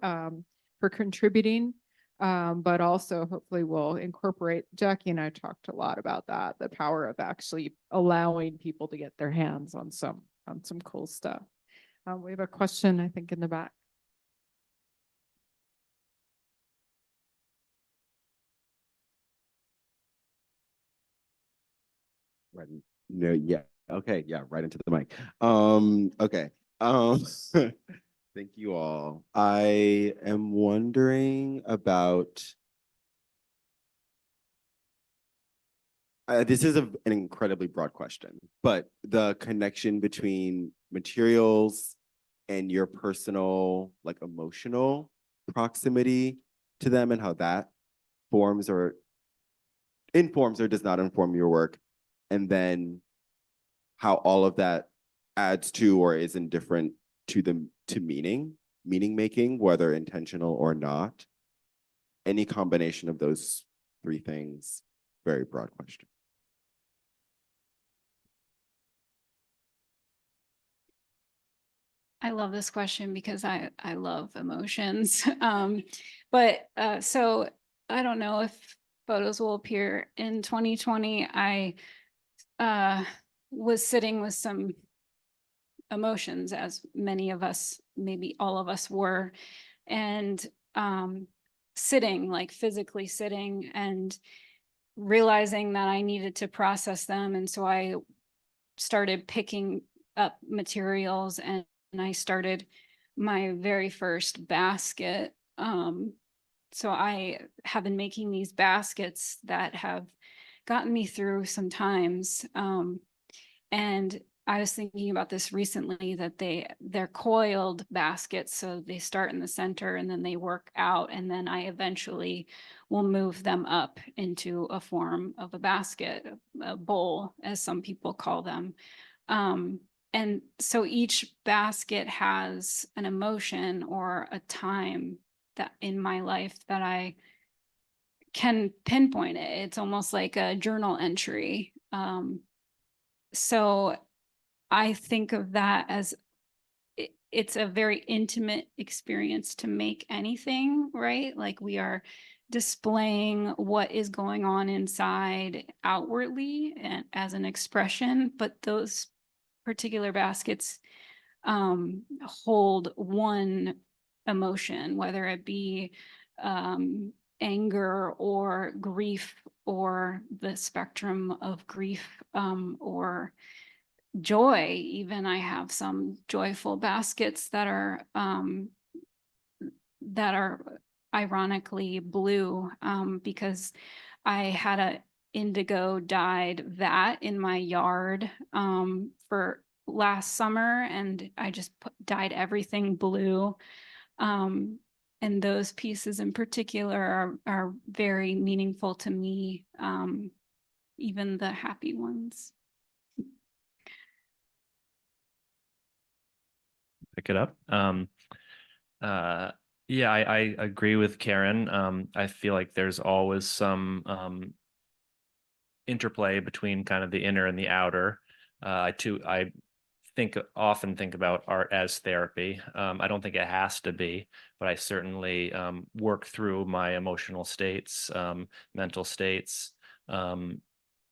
for contributing, but also hopefully we'll incorporate, Jacquie and I talked a lot about that, the power of actually allowing people to get their hands on some cool stuff. We have a question, I think, in the back. Right. No, yeah. Okay, yeah, right into the mic. Okay. Thank you all. I am wondering about this is an incredibly broad question, but the connection between materials and your personal, like emotional proximity to them and how that forms or informs or does not inform your work. And then how all of that adds to or is indifferent to meaning making, whether intentional or not. Any combination of those three things, very broad question. I love this question because I love emotions. So I don't know if photos will appear in 2020. I was sitting with some emotions, as many of us, maybe all of us were, and sitting, like physically sitting and realizing that I needed to process them. And so I started picking up materials and I started my very first basket. So I have been making these baskets that have gotten me through some times. And I was thinking about this recently, that they're coiled baskets. So they start in the center and then they work out. And then I eventually will move them up into a form of a basket, a bowl, as some people call them. And so each basket has an emotion or a time that in my life that I can pinpoint it. It's almost like a journal entry. So I think of that as it's a very intimate experience to make anything, right? Like we are displaying what is going on inside outwardly and as an expression, but those particular baskets hold one emotion, whether it be anger or grief or the spectrum of grief or joy. Even I have some joyful baskets that are ironically blue because I had indigo dyed vat in my yard for last summer, and I just dyed everything blue. And those pieces in particular are very meaningful to me, even the happy ones. Pick it up. Yeah, I agree with Karen. I feel like there's always some interplay between kind of the inner and the outer. I often think about art as therapy. I don't think it has to be, but I certainly work through my emotional states, mental states,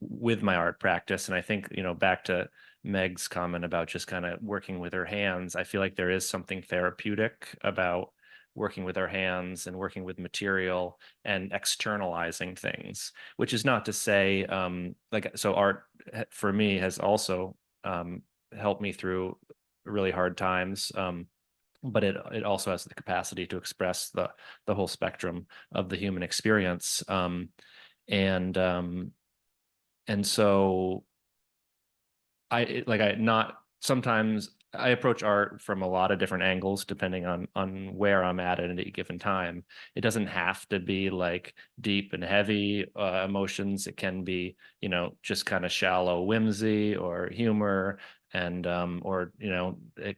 with my art practice. And I think, back to Meg's comment about just kind of working with her hands, I feel like there is something therapeutic about working with our hands and working with material and externalizing things, which is not to say, so art for me has also helped me through really hard times. But it also has the capacity to express the whole spectrum of the human experience. And so sometimes I approach art from a lot of different angles, depending on where I'm at any given time. It doesn't have to be like deep and heavy emotions. It can be, just kind of shallow whimsy or humor, and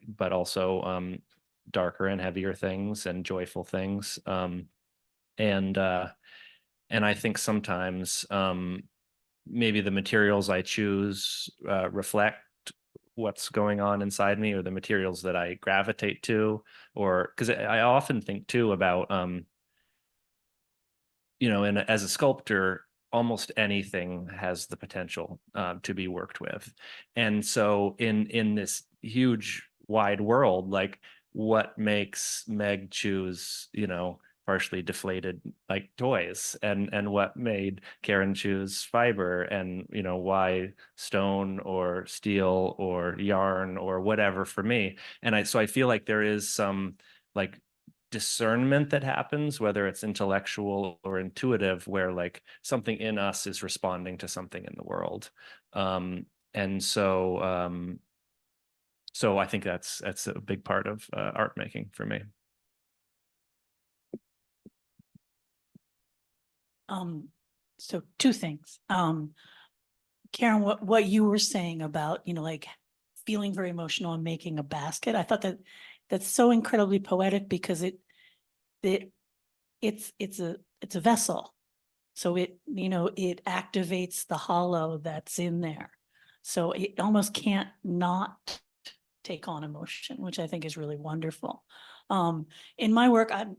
but also darker and heavier things and joyful things. And I think sometimes maybe the materials I choose reflect what's going on inside me, or the materials that I gravitate to, or because I often think too about, and as a sculptor, almost anything has the potential to be worked with. And so in this huge wide world, like what makes Meg choose, partially deflated like toys, and what made Karen choose fiber, and why stone or steel or yarn or whatever for me. And so I feel like there is some like discernment that happens, whether it's intellectual or intuitive, where like something in us is responding to something in the world. And so I think that's a big part of art making for me. So two things. Karen, what you were saying about, like feeling very emotional and making a basket. I thought that's so incredibly poetic, because it's a vessel. So it activates the hollow that's in there. So it almost can't not take on emotion, which I think is really wonderful. In my work, I'm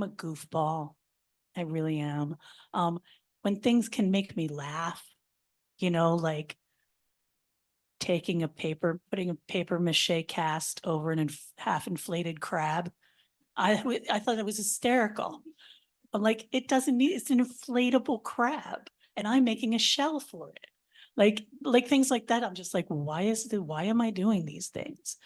a goofball. I really am. When things can make me laugh, like putting a paper mache cast over an half inflated crab. I thought it was hysterical. I'm like, it's an inflatable crab, and I'm making a shell for it. Like things like that. I'm just like, why am I doing these things?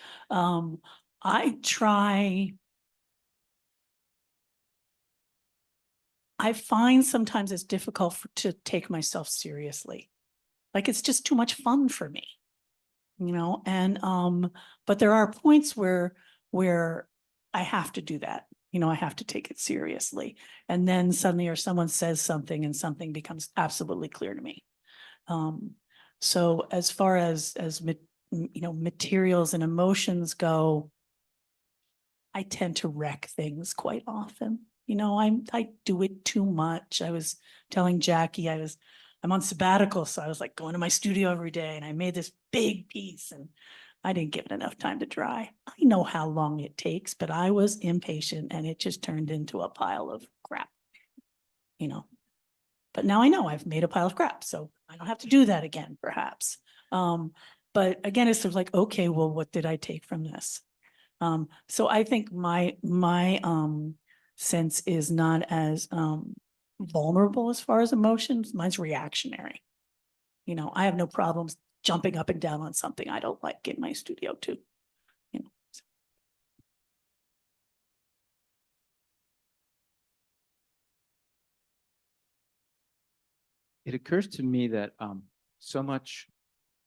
I find sometimes it's difficult to take myself seriously. Like it's just too much fun for me, and but there are points where I have to do that. I have to take it seriously. And then suddenly, or someone says something and something becomes absolutely clear to me. So as far as materials and emotions go, I tend to wreck things quite often. I do it too much. I was telling Jackie, I'm on sabbatical, so I was like going to my studio every day, and I made this big piece, and I didn't give it enough time to dry. I know how long it takes, but I was impatient, and it just turned into a pile of crap, But now I know I've made a pile of crap, so I don't have to do that again, perhaps. But again, it's sort of like, okay, well, what did I take from this? So I think my sense is not as vulnerable as far as emotions. Mine's reactionary. I have no problems jumping up and down on something I don't like in my studio too. It occurs to me that so much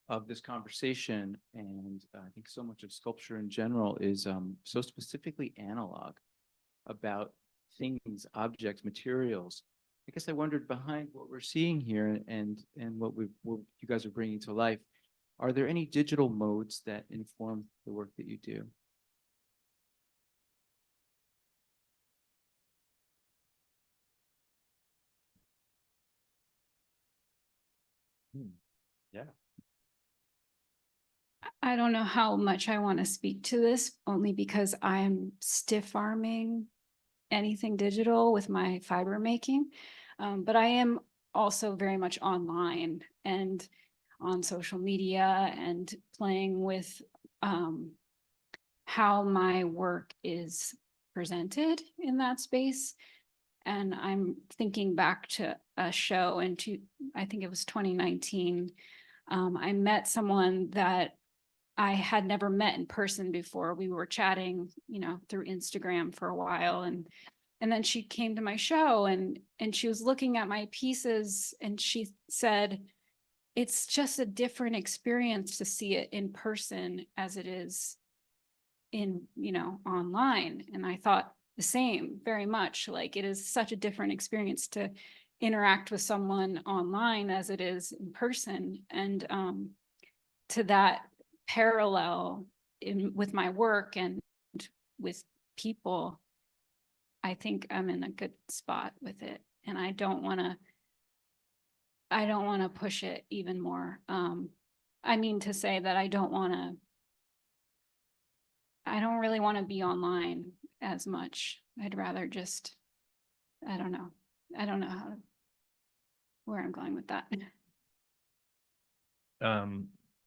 of this conversation and I think so much of sculpture in general is so specifically analog about things, objects, materials. I guess I wondered behind what we're seeing here and what you guys are bringing to life, are there any digital modes that inform the work that you do? Yeah. I don't know how much I want to speak to this, only because I'm stiff arming anything digital with my fiber making. But I am also very much online and on social media and playing with how my work is presented in that space. And I'm thinking back to a show I think it was 2019. I met someone that I had never met in person before. We were chatting, through Instagram for a while. And then she came to my show and she was looking at my pieces and she said, it's just a different experience to see it in person as it is in, online. And I thought the same, very much. Like, it is such a different experience to interact with someone online as it is in person. And to that parallel with my work and with people, I think I'm in a good spot with it. And I don't want to push it even more. I mean to say that I don't really want to be online as much. I'd rather just, I don't know where I'm going with that.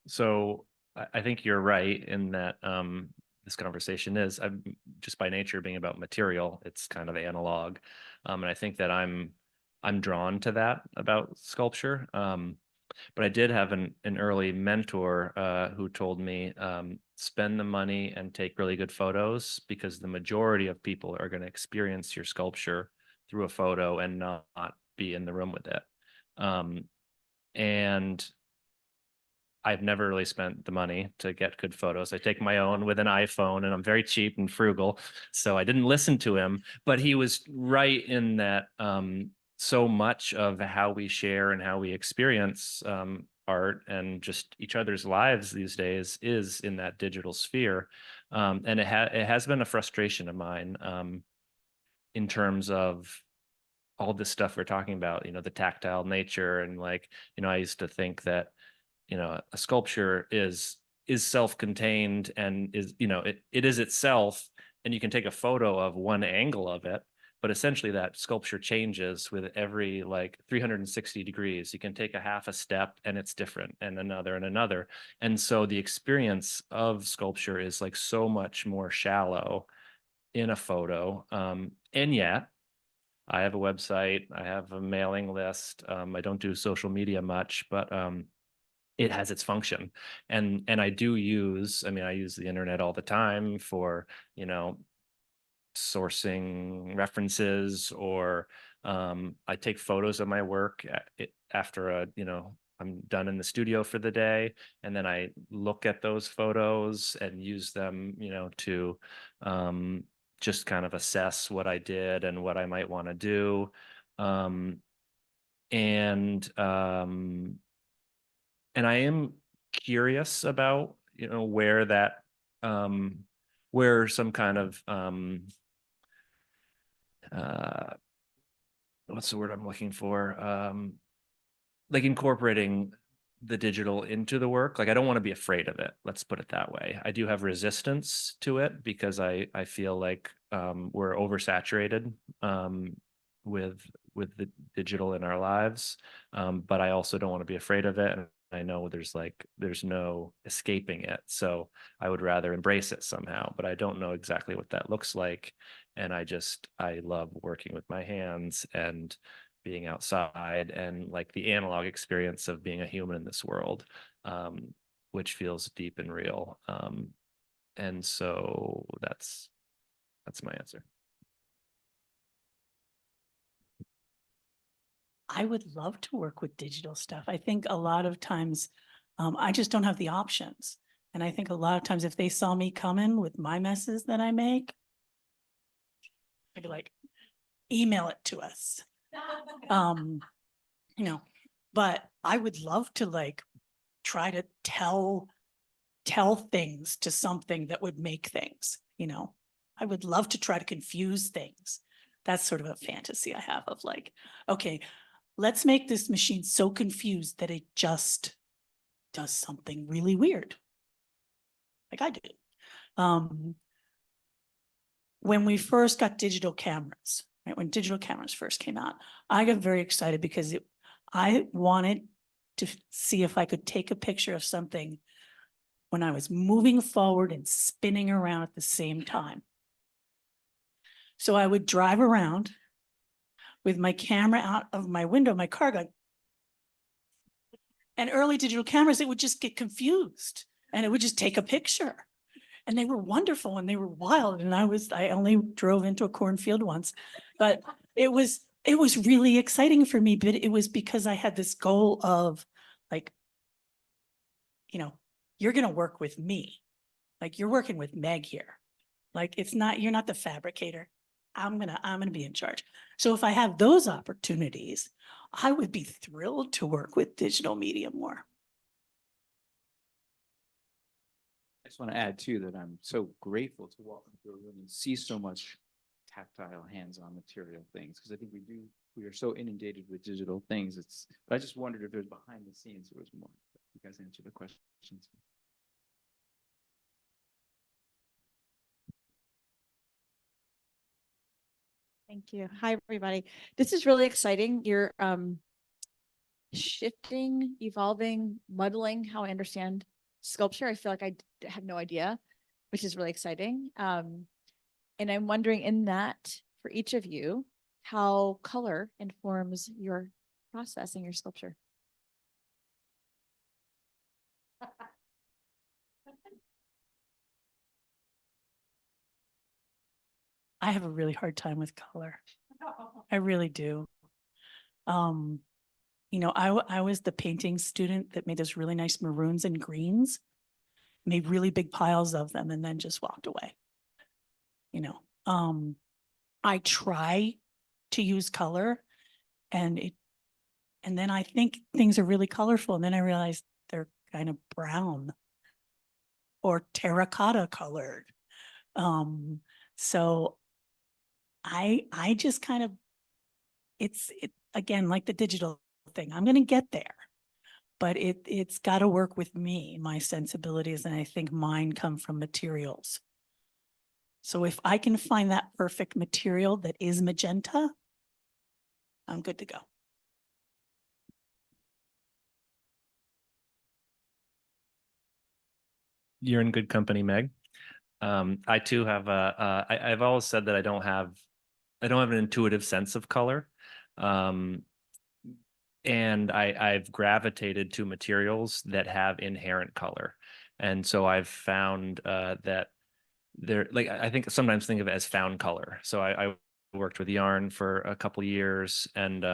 So I think you're right in that this conversation is, I'm just by nature being about material, it's kind of analog. And I think that I'm drawn to that about sculpture. But I did have an early mentor who told me, spend the money and take really good photos, because the majority of people are going to experience your sculpture through a photo and not be in the room with it. And I've never really spent the money to get good photos. I take my own with an iPhone and I'm very cheap and frugal. So I didn't listen to him, but he was right in that so much of how we share and how we experience art and just each other's lives these days is in that digital sphere. And it has been a frustration of mine in terms of all this stuff we're talking about, the tactile nature. And I used to think that a sculpture is self-contained and is, it is itself, and you can take a photo of one angle of it, but essentially that sculpture changes with every 360 degrees. You can take a half a step and it's different, and another and another. And so the experience of sculpture is so much more shallow in a photo. And yet I have a website, I have a mailing list. I don't do social media much, but it has its function. And I use the internet all the time for, sourcing references, or I take photos of my work after I'm done in the studio for the day. And then I look at those photos and use them, to just kind of assess what I did and what I might want to do. And I am curious about, where that, where some kind of, what's the word I'm looking for? Incorporating the digital into the work. I don't want to be afraid of it. Let's put it that way. I do have resistance to it because I feel like we're oversaturated with the digital in our lives. But I also don't want to be afraid of it. And I know there's no escaping it. So I would rather embrace it somehow, but I don't know exactly what that looks like. And I love working with my hands and being outside and the analog experience of being a human in this world, which feels deep and real. And so that's my answer. I would love to work with digital stuff. I think a lot of times, I just don't have the options. And I think a lot of times if they saw me coming with my messes that I make, I'd be like, email it to us. You know, but I would love to like try to tell things to something that would make things, you know. I would love to try to confuse things. That's sort of a fantasy I have of like, okay, let's make this machine so confused that it just does something really weird. Like I do. When we first got digital cameras, right? When digital cameras first came out, I got very excited because I wanted to see if I could take a picture of something when I was moving forward and spinning around at the same time. So I would drive around with my camera out of my window, my car got, and early digital cameras, it would just get confused and it would just take a picture. And they were wonderful and they were wild. And I only drove into a cornfield once, but it was really exciting for me. But it was because I had this goal of like, you know, you're going to work with me. Like you're working with Meg here. Like you're not the fabricator. I'm going to be in charge. So if I have those opportunities, I would be thrilled to work with digital media more. I just want to add too, that I'm so grateful to walk into a room and see so much tactile, hands-on material things, because I think we are so inundated with digital things. But I just wondered if there's behind the scenes, there was more. You guys answer the questions. Thank you. Hi, everybody. This is really exciting. You're shifting, evolving, muddling how I understand sculpture. I feel like I have no idea, which is really exciting. And I'm wondering in that, for each of you, how color informs your process and your sculpture. I have a really hard time with color. I really do. You know, I was the painting student that made those really nice maroons and greens, made really big piles of them and then just walked away. You know, I try to use color and then I think things are really colorful and then I realize they're kind of brown or terracotta colored. So I just kind of, it's again, like the digital thing, I'm going to get there, but it's got to work with me, my sensibilities. And I think mine come from materials. So if I can find that perfect material that is magenta, I'm good to go. You're in good company, Meg. I too have I've always said that I don't have an intuitive sense of color. And I've gravitated to materials that have inherent color. And so I've found that they're like, I think sometimes think of it as found color. So I worked with yarn for a couple of years and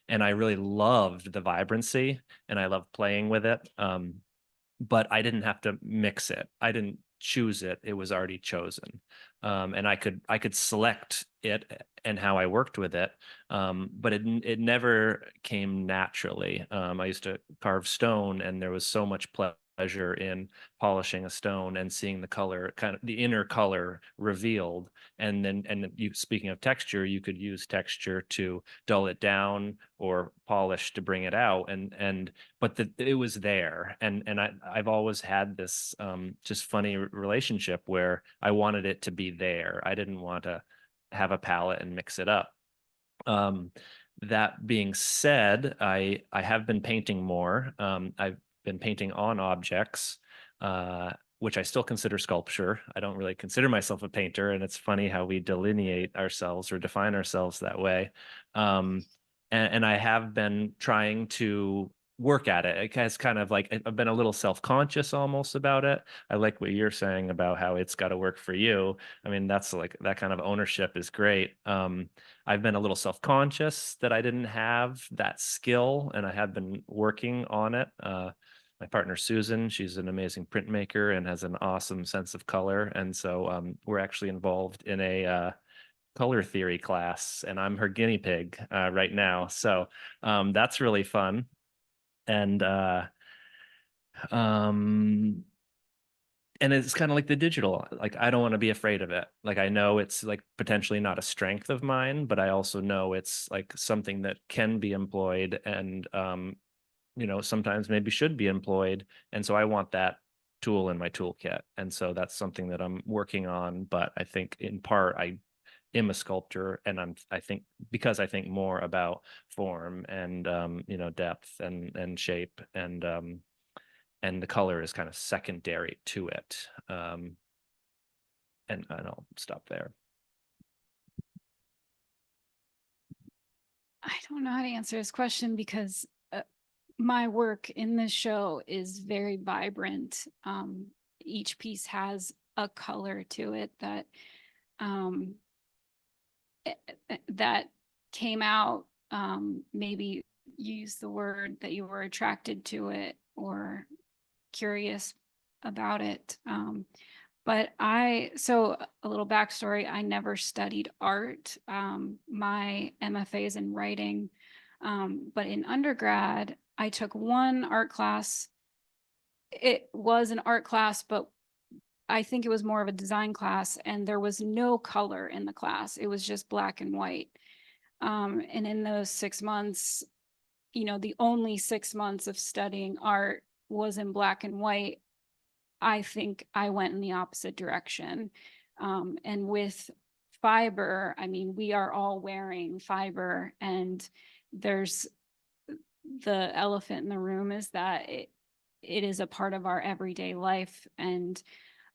I really loved the vibrancy and I loved playing with it. But I didn't have to mix it. I didn't choose it. It was already chosen. And I could select it and how I worked with it. But it never came naturally. I used to carve stone and there was so much pleasure in polishing a stone and seeing the color, kind of the inner color revealed. And you, speaking of texture, you could use texture to dull it down or polish to bring it out. But it was there. And I've always had this just funny relationship where I wanted it to be there. I didn't want to have a palette and mix it up. That being said, I have been painting more. I've been painting on objects, which I still consider sculpture. I don't really consider myself a painter, and it's funny how we delineate ourselves or define ourselves that way. And I have been trying to work at it. It has kind of like, I've been a little self-conscious almost about it. I like what you're saying about how it's got to work for you. I mean, that's like, that kind of ownership is great. I've been a little self-conscious that I didn't have that skill, and I have been working on it. My partner, Susan, she's an amazing printmaker and has an awesome sense of color. And so we're actually involved in a color theory class, and I'm her guinea pig right now. So that's really fun. And um and it's kind of like the digital, like I don't want to be afraid of it. Like I know it's like potentially not a strength of mine, but I also know it's like something that can be employed, and sometimes maybe should be employed. And so I want that tool in my toolkit, and so that's something that I'm working on. But I think in part I am a sculptor, and I think because I think more about form and depth and shape, and the color is kind of secondary to it. And I'll stop there. I don't know how to answer this question because my work in this show is very vibrant. Each piece has a color to it that that came out. Maybe use the word that you were attracted to it or curious about it. But so a little backstory, I never studied art. My MFA is in writing. But in undergrad, I took one art class. It was an art class, but I think it was more of a design class, and there was no color in the class. It was just black and white. And in those 6 months, the only 6 months of studying art was in black and white. I think I went in the opposite direction. And with fiber, I mean, we are all wearing fiber, and there's the elephant in the room is that it is a part of our everyday life. And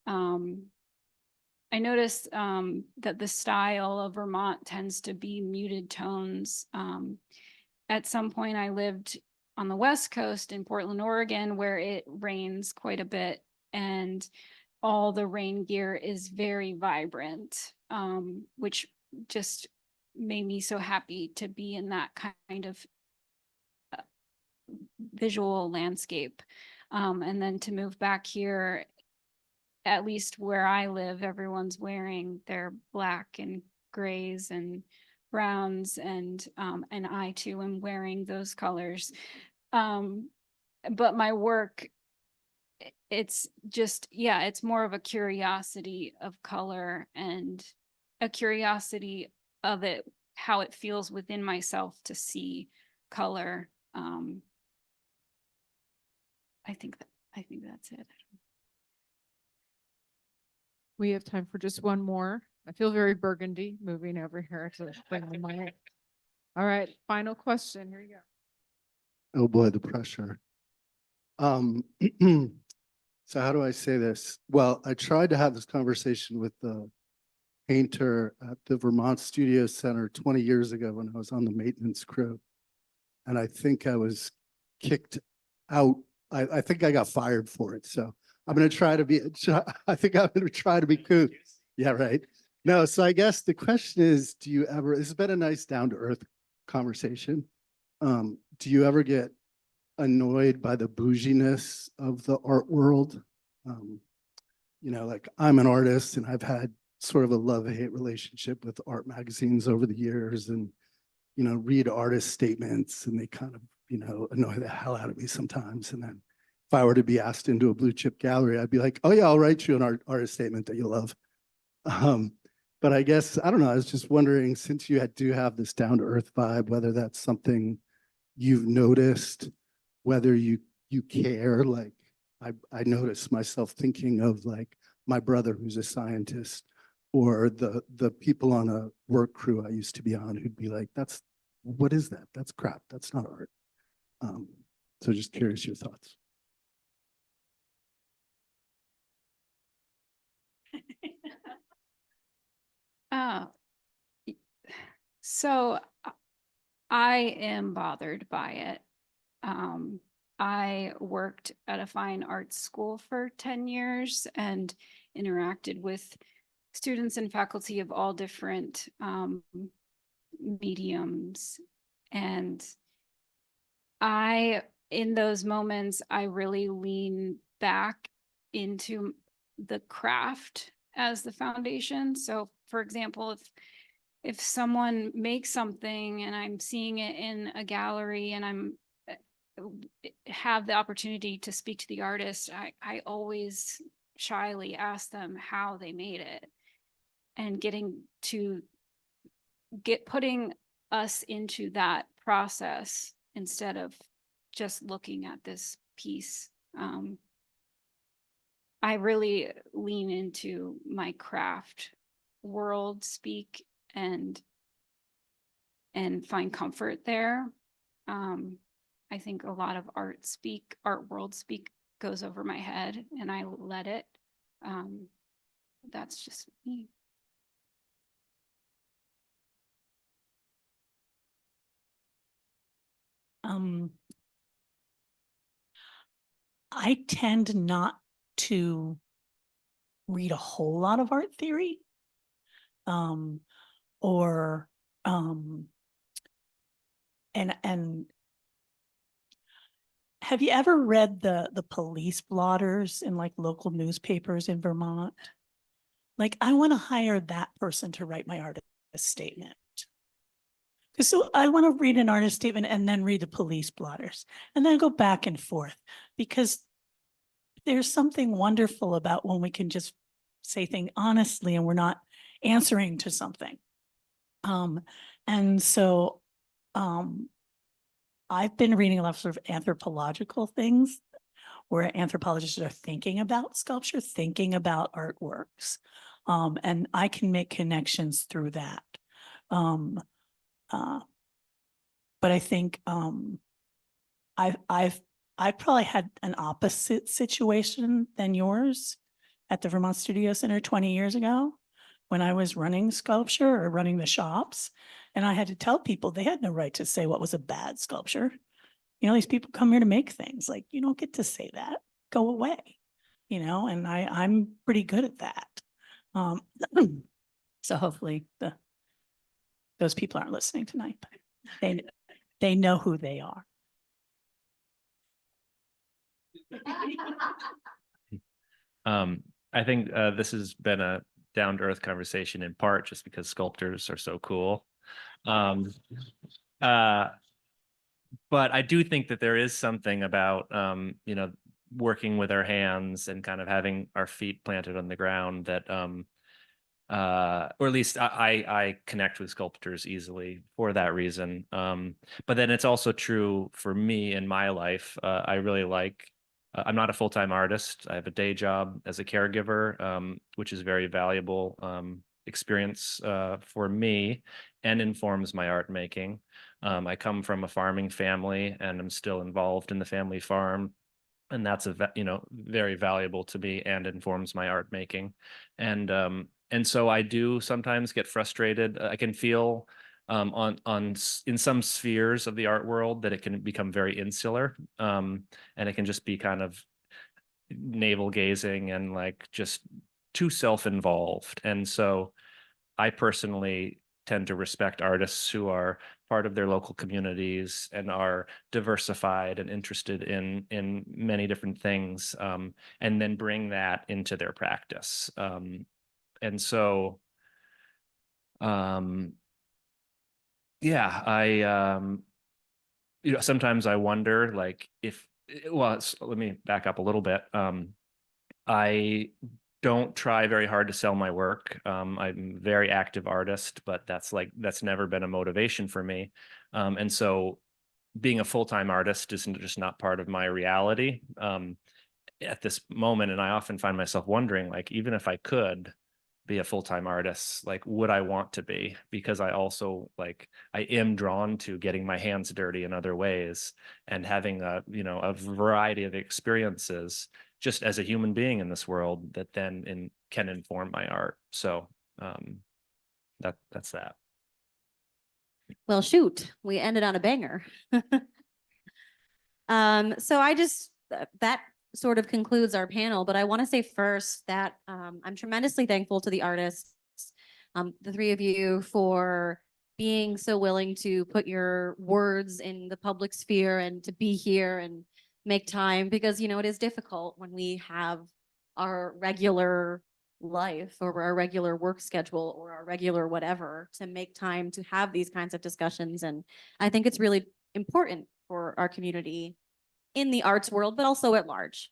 I noticed that the style of Vermont tends to be muted tones. At some point, I lived on the West Coast in Portland, Oregon, where it rains quite a bit, and all the rain gear is very vibrant, which just made me so happy to be in that kind of visual landscape. And then to move back here, at least where I live, everyone's wearing their black and grays and browns, and I too am wearing those colors. But my work, it's just, yeah, it's more of a curiosity of color and a curiosity of it, how it feels within myself to see color. I think that's it. We have time for just one more. I feel very burgundy moving over here to bring the mic. All right, final question. Here you go. Oh boy, the pressure. So how do I say this? Well, I tried to have this conversation with the painter at the Vermont Studio Center 20 years ago when I was on the maintenance crew. And I think I was kicked out. I think I got fired for it. So I'm going to try to be, I think I'm going to try to be cool. Yeah, right. No, so I guess the question is, do you ever, this has been a nice down to earth conversation. Do you ever get annoyed by the bouginess of the art world? Like I'm an artist and I've had sort of a love-hate relationship with art magazines over the years, and, read artist statements, and they kind of, annoy the hell out of me sometimes. And then if I were to be asked into a blue chip gallery, I'd be like, oh yeah, I'll write you an artist statement that you love. But I guess, I don't know, I was just wondering, since you do have this down to earth vibe, whether that's something you've noticed, whether you care. Like I noticed myself thinking of like my brother who's a scientist, or the people on a work crew I used to be on who'd be like, what is that? That's crap. That's not art. So just curious your thoughts. So I am bothered by it. I worked at a fine arts school for 10 years and interacted with students and faculty of all different mediums. And in those moments, I really lean back into the craft as the foundation. So for example, if someone makes something and I'm seeing it in a gallery and I'm have the opportunity to speak to the artist, I always shyly ask them how they made it, and putting us into that process instead of just looking at this piece. I really lean into my craft world speak and find comfort there. I think a lot of art world speak goes over my head and I let it. That's just me. I tend not to read a whole lot of art theory. Or and have you ever read the police blotters in like local newspapers in Vermont? Like, I want to hire that person to write my artist statement. So I want to read an artist statement and then read the police blotters and then go back and forth, because there's something wonderful about when we can just say things honestly and we're not answering to something. And so I've been reading a lot of sort of anthropological things where anthropologists are thinking about sculpture, thinking about artworks. And I can make connections through that. But I think I've probably had an opposite situation than yours at the Vermont Studio Center 20 years ago when I was running sculpture or running the shops. And I had to tell people they had no right to say what was a bad sculpture. You know, these people come here to make things. Like, you don't get to say that. Go away. You know, and I'm pretty good at that. So hopefully those people aren't listening tonight, but they know who they are. I think this has been a down-to-earth conversation in part just because sculptors are so cool. But I do think that there is something about, you know, working with our hands and kind of having our feet planted on the ground that, or at least I connect with sculptors easily for that reason. But then it's also true for me in my life. I really like, I'm not a full-time artist. I have a day job as a caregiver, which is very valuable experience for me and informs my art making. I come from a farming family and I'm still involved in the family farm. And that's you know, very valuable to me and informs my art making. And so I do sometimes get frustrated. I can feel in some spheres of the art world that it can become very insular. And it can just be kind of navel gazing and like just too self-involved. And so I personally tend to respect artists who are part of their local communities and are diversified and interested in many different things, and then bring that into their practice. And so, yeah, you know, sometimes I wonder, like, well, let me back up a little bit. I don't try very hard to sell my work. I'm a very active artist, but that's never been a motivation for me. And so being a full-time artist is just not part of my reality at this moment. And I often find myself wondering, like, even if I could be a full-time artist, like, would I want to be? Because I also, like, I am drawn to getting my hands dirty in other ways and having a, you know, a variety of experiences just as a human being in this world that then can inform my art. So that's that. Well, shoot, we ended on a banger. So I just, that sort of concludes our panel, but I want to say first that I'm tremendously thankful to the artists, the three of you, for being so willing to put your words in the public sphere and to be here and make time, because, it is difficult when we have our regular life or our regular work schedule or our regular whatever to make time to have these kinds of discussions. And I think it's really important for our community in the arts world, but also at large.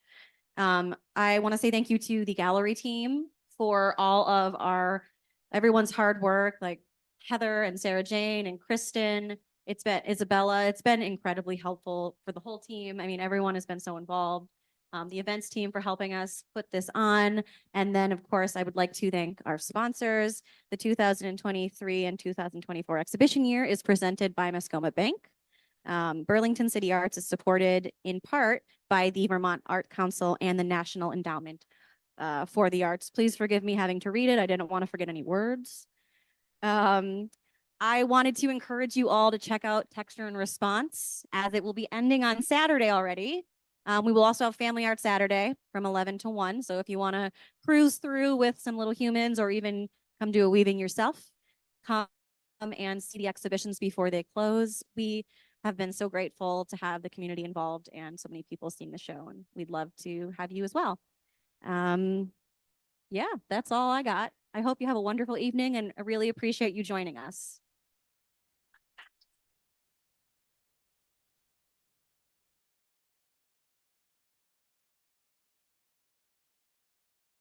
I want to say thank you to the gallery team for all of everyone's hard work, like Heather and Sarah Jane and Kristen. It's been Isabella. It's been incredibly helpful for the whole team. I mean, everyone has been so involved. The events team for helping us put this on. And then, of course, I would like to thank our sponsors. The 2023 and 2024 exhibition year is presented by Mascoma Bank. Burlington City Arts is supported in part by the Vermont Art Council and the National Endowment for the Arts. Please forgive me having to read it. I didn't want to forget any words. I wanted to encourage you all to check out Texture and Response, as it will be ending on Saturday already. We will also have Family Art Saturday from 11 to 1. So if you want to cruise through with some little humans or even come do a weaving yourself, come and see the exhibitions before they close. We have been so grateful to have the community involved and so many people seeing the show, and we'd love to have you as well. Yeah, that's all I got. I hope you have a wonderful evening, and I really appreciate you joining us.